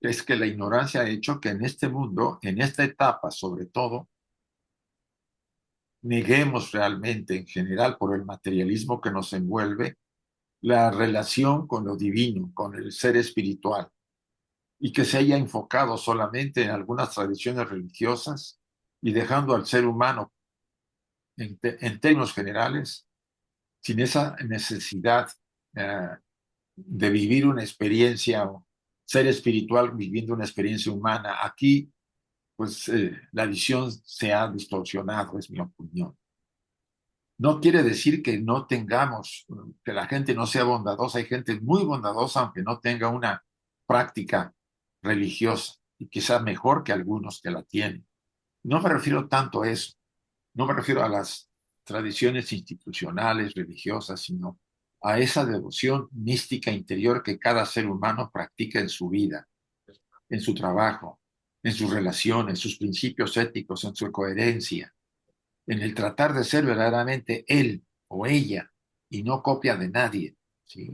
es que la ignorancia ha hecho que en este mundo, en esta etapa sobre todo, neguemos realmente en general por el materialismo que nos envuelve la relación con lo divino, con el ser espiritual, y que se haya enfocado solamente en algunas tradiciones religiosas y dejando al ser humano en términos generales sin esa necesidad eh, de vivir una experiencia, ser espiritual viviendo una experiencia humana. Aquí, pues, la visión se ha distorsionado, es mi opinión. No quiere decir que no tengamos, que la gente no sea bondadosa. Hay gente muy bondadosa, aunque no tenga una práctica religiosa, y quizás mejor que algunos que la tienen. No me refiero tanto a eso, no me refiero a las tradiciones institucionales, religiosas, sino a esa devoción mística interior que cada ser humano practica en su vida, en su trabajo, en sus relaciones, sus principios éticos, en su coherencia, en el tratar de ser verdaderamente él o ella y no copia de nadie, ¿sí?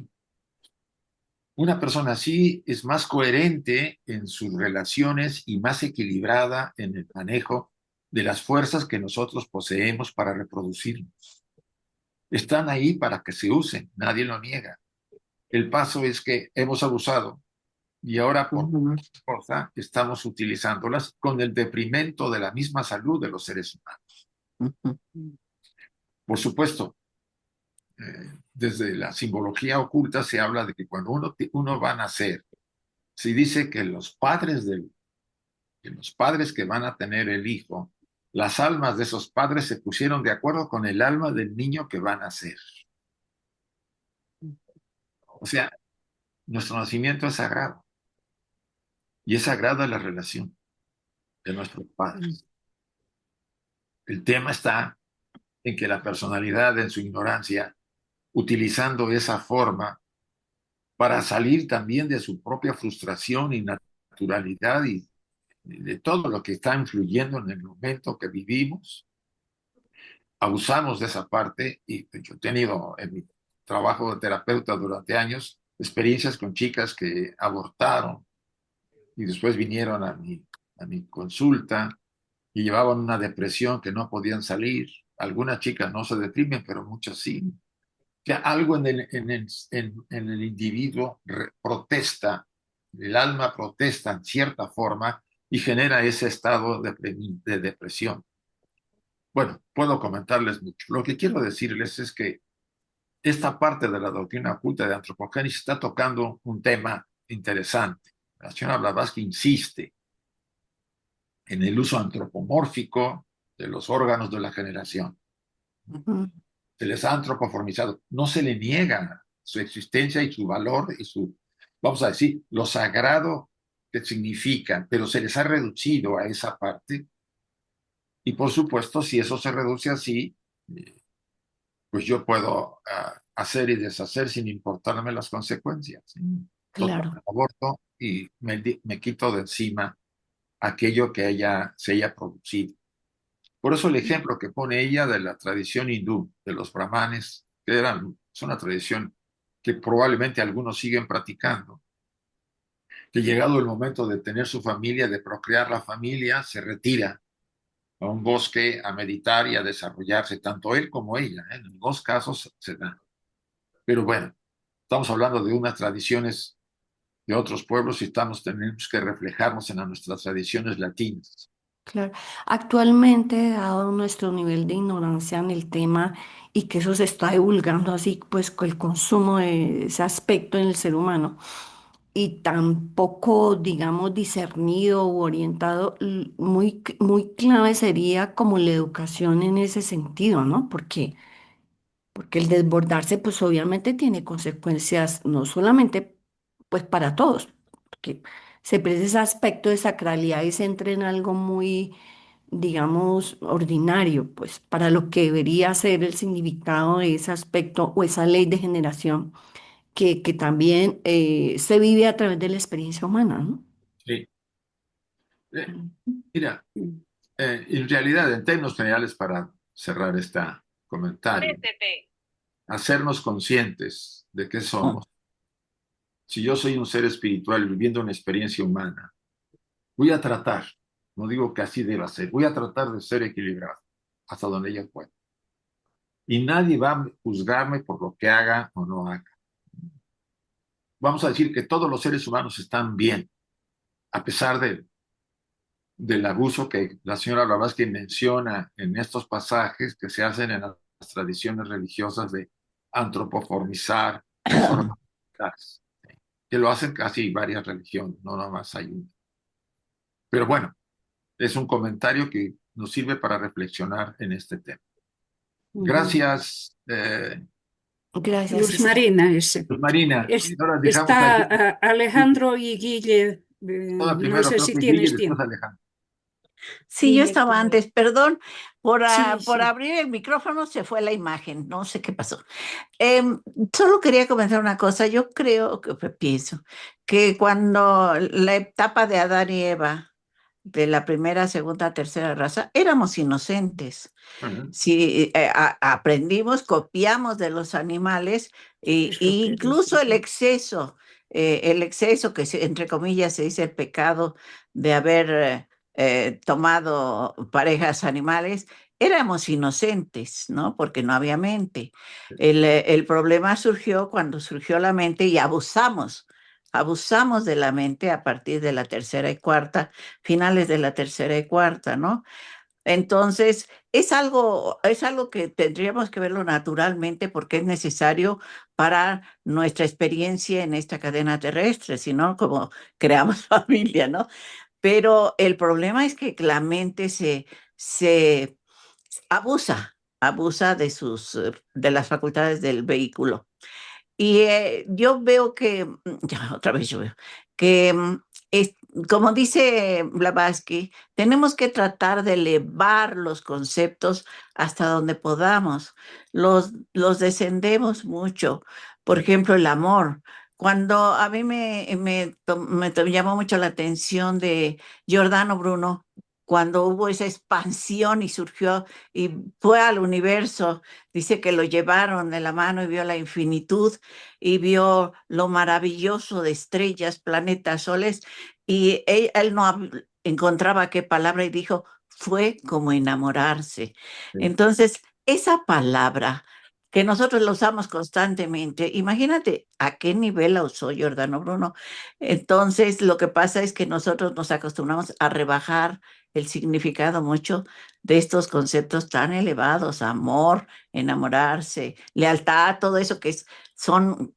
Una persona así es más coherente en sus relaciones y más equilibrada en el manejo de las fuerzas que nosotros poseemos para reproducirnos. Están ahí para que se usen, nadie lo niega. El paso es que hemos abusado y ahora por Ujú. fuerza estamos utilizándolas con el deprimento de la misma salud de los seres humanos. Ujú. Por supuesto, desde la simbología oculta se habla de que cuando uno va a nacer, se dice que los padres que van a tener el hijo, las almas de esos padres se pusieron de acuerdo con el alma del niño que va a nacer. O sea, nuestro nacimiento es sagrado y es sagrada la relación de nuestros padres. El tema está en que la personalidad, en su ignorancia, utilizando esa forma para salir también de su propia frustración y naturalidad y de todo lo que está influyendo en el momento que vivimos, abusamos de esa parte. Y yo he tenido en mi trabajo de terapeuta durante años experiencias con chicas que abortaron y después vinieron a mi consulta y llevaban una depresión que no podían salir. Algunas chicas no se deprimen, pero muchas sí. Que algo en el individuo protesta, el alma protesta en cierta forma y genera ese estado de depresión. Bueno, puedo comentarles mucho. Lo que quiero decirles es que esta parte de la doctrina oculta de antropogénesis está tocando un tema interesante. La señora Blavatsky insiste en el uso antropomórfico de los órganos de la generación. Ujú. Se les ha antropoformizado. No se le niega su existencia y su valor y su, vamos a decir, lo sagrado que significan, pero se les ha reducido a esa parte. Y por supuesto, si eso se reduce así, pues yo puedo hacer y deshacer sin importarme las consecuencias. ¿Sí? Total, Claro. aborto y me quito de encima aquello que se haya producido. Por eso el ejemplo que pone ella de la tradición hindú, de los brahmanes, es una tradición que probablemente algunos siguen practicando, que llegado el momento de tener su familia, de procrear la familia, se retira a un bosque a meditar y a desarrollarse, tanto él como ella, ¿eh? En los dos casos se da. Pero bueno, estamos hablando de unas tradiciones de otros pueblos y tenemos que reflejarnos en nuestras tradiciones latinas. Claro. Actualmente, dado nuestro nivel de ignorancia en el tema y que eso se está divulgando así, pues con el consumo de ese aspecto en el ser humano y tan poco, digamos, discernido u orientado, muy clave sería como la educación en ese sentido, ¿no? Porque el desbordarse, pues obviamente tiene consecuencias no solamente, pues para todos, porque se pierde ese aspecto de sacralidad y se entra en algo muy, digamos, ordinario, pues para lo que debería ser el significado de ese aspecto o esa ley de generación que también se vive a través de la experiencia humana, ¿no? Sí. Eh, Ujú. mira, en realidad, en términos generales, para cerrar este comentario, hacernos conscientes de qué somos. Si yo soy un ser espiritual viviendo una experiencia humana, voy a tratar, no digo que así deba ser, voy a tratar de ser equilibrado hasta donde ella pueda. Y nadie va a juzgarme por lo que haga o no haga. Vamos a decir que todos los seres humanos están bien, a pesar del abuso que la señora Blavatsky menciona en estos pasajes que se hacen en las tradiciones religiosas de antropoformizar los órganos genitales, que lo hacen casi varias religiones, no nada más hay una. Pero bueno, es un comentario que nos sirve para reflexionar en este tema. Ujú. Gracias, Gracias, Luz César. Marina, ese. Marina. Ahora dejamos Está aquí. Alejandro y Guille. No Primero sé creo si que Guille, tienes después tiempo. Alejandro. Sí, yo Guille, estaba antes, perdón, sí, por sí. abrir el micrófono se fue la imagen, no sé qué pasó. Solo quería comentar una cosa, yo creo que pienso que cuando la etapa de Adán y Eva, de la primera, segunda, tercera raza, éramos inocentes. Ajá. Si aprendimos, copiamos de los animales Es e lo que incluso dice. el exceso que entre comillas se dice el pecado de haber tomado parejas animales, éramos inocentes, ¿no? Porque no había mente. El problema surgió cuando surgió la mente y abusamos de la mente a partir de la tercera y cuarta, finales de la tercera y cuarta, ¿no? Entonces, es algo que tendríamos que verlo naturalmente porque es necesario para nuestra experiencia en esta cadena terrestre, si no, como creamos familia, ¿no? Pero el problema es que la mente se abusa de las facultades del vehículo. Y yo veo que, ya otra vez yo veo, que es- como dice Blavatsky, tenemos que tratar de elevar los conceptos hasta donde podamos. Los descendemos mucho. Por ejemplo, el amor. Cuando a mí llamó mucho la atención de Giordano Bruno, cuando hubo esa expansión y surgió y fue al universo, dice que lo llevaron de la mano y vio la infinitud y vio lo maravilloso de estrellas, planetas, soles, y él no encontraba qué palabra y dijo fue como enamorarse. Sí. Entonces, esa palabra que nosotros la usamos constantemente, imagínate a qué nivel la usó Giordano Bruno. Entonces, lo que pasa es que nosotros nos acostumbramos a rebajar el significado mucho de estos conceptos tan elevados: amor, enamorarse, lealtad, todo eso son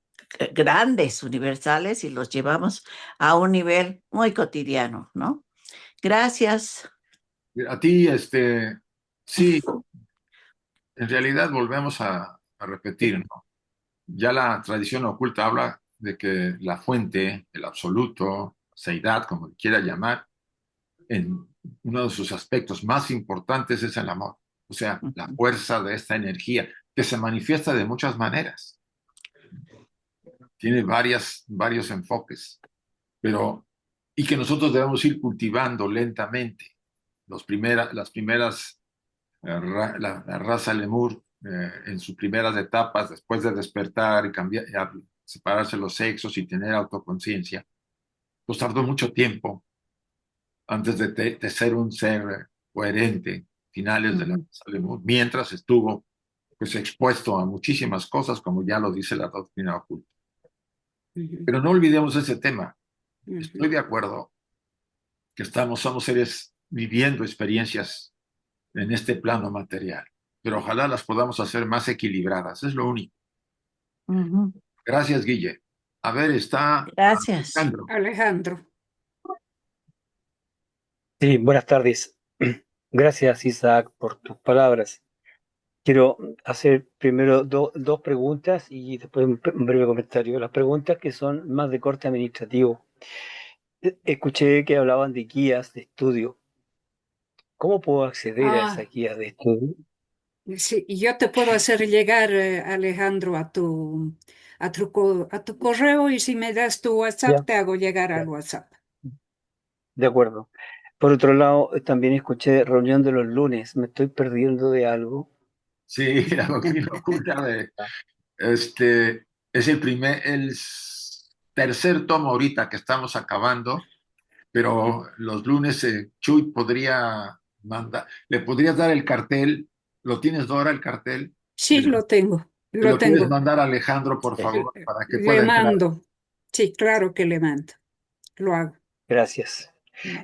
grandes, universales, y los llevamos a un nivel muy cotidiano, ¿no? Gracias. A ti, sí, en realidad volvemos a repetir, ¿no? Ya la tradición oculta habla de que la fuente, el absoluto, seidad, como quiera llamar, en uno de sus aspectos más importantes es el amor. O sea, la fuerza de esta energía que se manifiesta de muchas maneras. Tiene varios enfoques, pero y que nosotros debemos ir cultivando lentamente. Las primeras, la raza lemur, en sus primeras etapas, después de despertar y cambiar, separarse los sexos y tener autoconciencia, pues tardó mucho tiempo antes de ser un ser coherente, finales de la raza lemur, mientras estuvo pues expuesto a muchísimas cosas, como ya lo dice la doctrina oculta. Pero no olvidemos ese tema. Estoy de acuerdo que somos seres viviendo experiencias en este plano material, pero ojalá las podamos hacer más equilibradas, es lo único. Gracias, Guille. A ver, está Gracias. Alejandro. Alejandro. Sí, buenas tardes. Gracias, Isaac, por tus palabras. Quiero hacer primero dos preguntas y después un breve comentario. Las preguntas que son más de corte administrativo. Escuché que hablaban de guías de estudio. ¿Cómo puedo acceder a esas Ah, guías de estudio? sí, y yo te puedo hacer llegar, Alejandro, a tu correo y si me das tu WhatsApp, Ya, te hago llegar ya, al WhatsApp. de acuerdo. Por otro lado, también escuché reunión de los lunes. ¿Me estoy perdiendo de algo? Sí, la doctrina oculta es el tercer tomo ahorita que estamos acabando, pero los lunes Chuy le podrías dar el cartel, ¿lo tienes, Dora, el cartel? Sí, Y lo lo quieres tengo. mandar a Alejandro, por Sí. favor, para que Le pueda entrar. mando. Sí, claro que le mando. Lo hago. Gracias.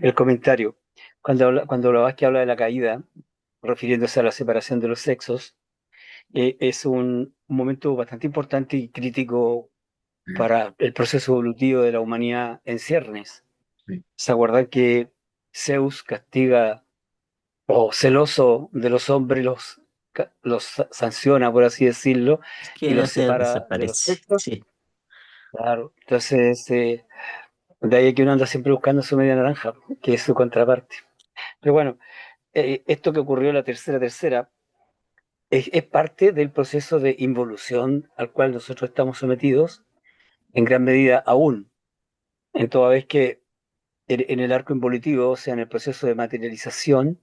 El comentario. Cuando hablabas que habla de la caída, refiriéndose a la separación de los sexos, es un momento bastante importante y crítico Sí, para el proceso evolutivo de la humanidad en ciernes. sí, ¿Se acuerdan que Zeus castiga o celoso de los hombres los sanciona, por así decirlo, y Quiere los hacer separa de los desaparecer. sexos? Sí. Claro. Entonces, de ahí que uno anda siempre buscando su media naranja, que es su contraparte. Pero bueno, esto que ocurrió en la tercera, es parte del proceso de involución al cual nosotros estamos sometidos en gran medida aún, en toda vez que en el arco involutivo, o sea, en el proceso de materialización,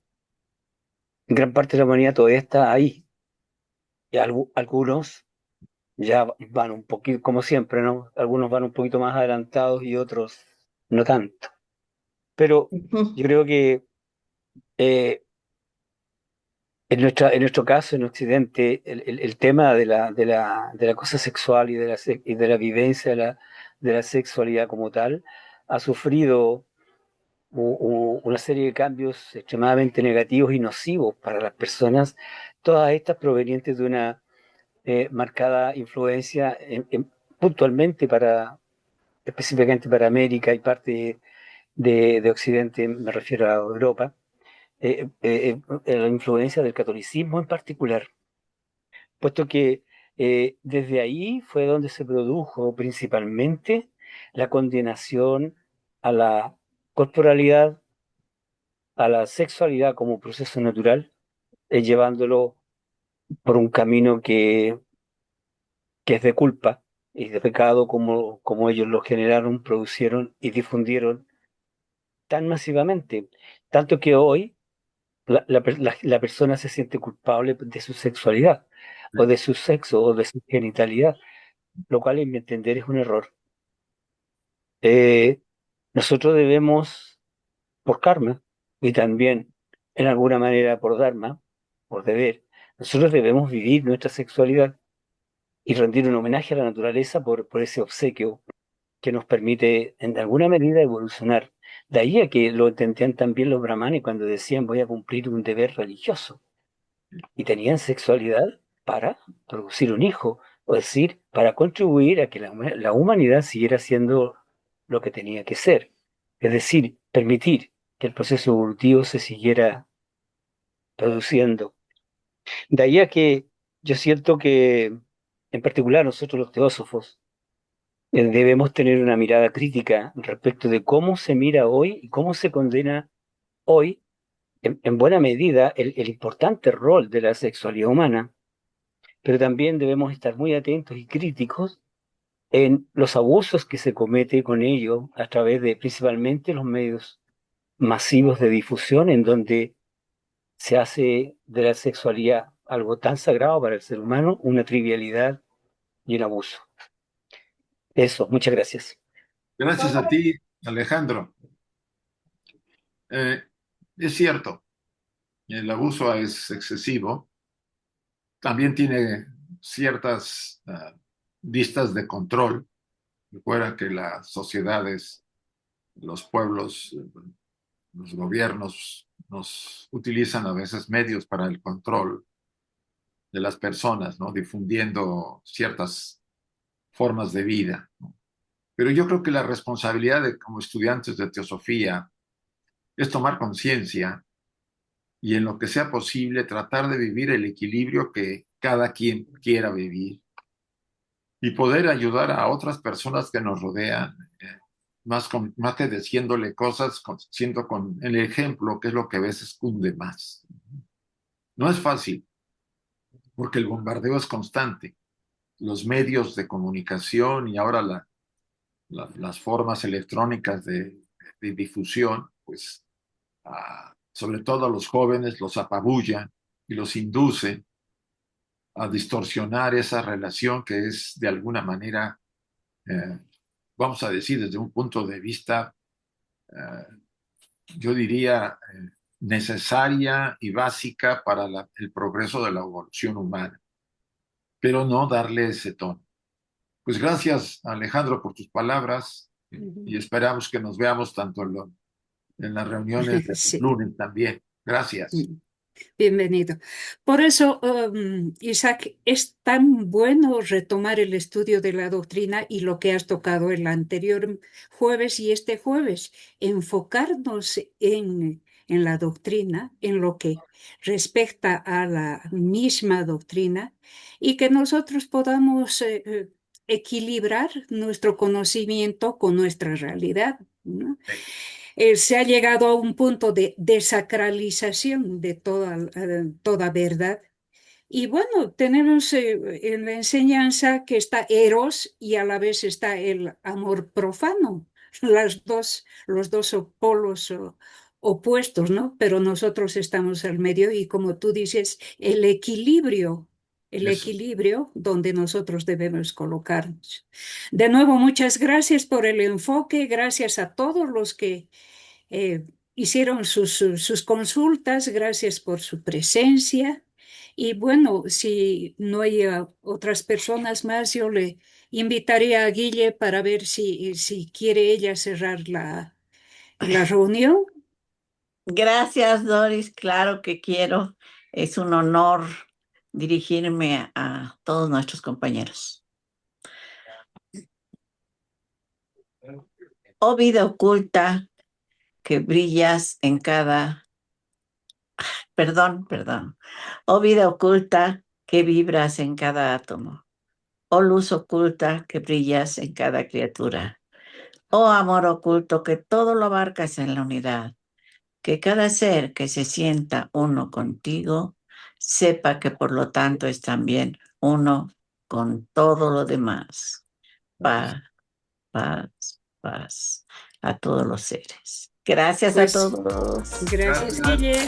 gran parte de la humanidad todavía está ahí. Y algunos ya van un poquito, como siempre, ¿no? Algunos van un poquito más adelantados y otros no tanto. Pero yo creo que eh, en nuestro caso, en Occidente, el tema de la cosa sexual y de la vivencia de la sexualidad como tal ha sufrido una serie de cambios extremadamente negativos y nocivos para las personas, todas estas provenientes de una marcada influencia puntualmente específicamente para América y parte de Occidente, me refiero a Europa, la influencia del catolicismo en particular, puesto que desde ahí fue donde se produjo principalmente la condenación a la corporalidad, a la sexualidad como proceso natural, llevándolo por un camino que es de culpa y de pecado como ellos lo generaron, producieron y difundieron tan masivamente, tanto que hoy la persona se siente culpable de su sexualidad o de su sexo o de su genitalidad, lo cual en mi entender es un error. Eh, Nosotros debemos, por karma y también en alguna manera por Dharma, por deber, nosotros debemos vivir nuestra sexualidad y rendir un homenaje a la naturaleza por ese obsequio que nos permite en alguna medida evolucionar. De ahí a que lo entendían también los brahmanes cuando decían voy a cumplir un deber religioso. Y tenían sexualidad para producir un hijo, o decir, para contribuir a que la humanidad siguiera siendo lo que tenía que ser. Es decir, permitir que el proceso evolutivo se siguiera produciendo. De ahí a que yo siento que, en particular nosotros los teósofos, debemos tener una mirada crítica respecto de cómo se mira hoy y cómo se condena hoy, en buena medida, el importante rol de la sexualidad humana, pero también debemos estar muy atentos y críticos en los abusos que se comete con ello a través de principalmente los medios masivos de difusión, en donde se hace de la sexualidad algo tan sagrado para el ser humano, una trivialidad y un abuso. Eso, muchas gracias. Gracias a ti, Alejandro. Es cierto, el abuso es excesivo. También tiene ciertas vistas de control. Recuerda que las sociedades, los pueblos, los gobiernos nos utilizan a veces medios para el control de las personas, ¿no? Difundiendo ciertas formas de vida, ¿no? Pero yo creo que la responsabilidad de, como estudiantes de teosofía, es tomar conciencia y en lo que sea posible tratar de vivir el equilibrio que cada quien quiera vivir y poder ayudar a otras personas que nos rodean, más que diciéndole cosas, siendo con el ejemplo, que es lo que a veces cunde más. No es fácil, porque el bombardeo es constante. Los medios de comunicación y ahora las formas electrónicas de difusión, pues sobre todo a los jóvenes los apabullan y los inducen a distorsionar esa relación que es de alguna manera, vamos a decir, desde un punto de vista, yo diría, necesaria y básica para el progreso de la evolución humana, pero no darle ese tono. Pues gracias, Alejandro, por tus palabras y esperamos que nos veamos tanto en las reuniones de Sí. lunes también. Gracias. Bienvenido. Por eso, Isaac, es tan bueno retomar el estudio de la doctrina y lo que has tocado el anterior jueves y este jueves, enfocarnos en la doctrina, en lo que respecta a la misma doctrina y que nosotros podamos equilibrar nuestro conocimiento con nuestra realidad, ¿no? Se ha llegado a un punto de desacralización de toda verdad. Y bueno, tenemos en la enseñanza que está Eros y a la vez está el amor profano, los dos polos opuestos, ¿no? Pero nosotros estamos al medio y como tú dices, el Eso. equilibrio donde nosotros debemos colocarnos. De nuevo, muchas gracias por el enfoque, gracias a todos los que hicieron sus consultas, gracias por su presencia. Y bueno, si no hay otras personas más, yo le invitaría a Guille para ver si quiere ella cerrar la reunión. Gracias, Doris. Claro que quiero. Es un honor dirigirme a todos nuestros compañeros. Oh vida oculta que brillas en cada... Perdón. Oh vida oculta que vibras en cada átomo. Oh luz oculta que brillas en cada criatura. Oh amor oculto que todo lo abarcas en la unidad. Que cada ser que se sienta uno contigo sepa que por lo tanto es también uno con todo lo demás. Paz, paz a todos los seres. Gracias a Pues todos. gracias, Guille.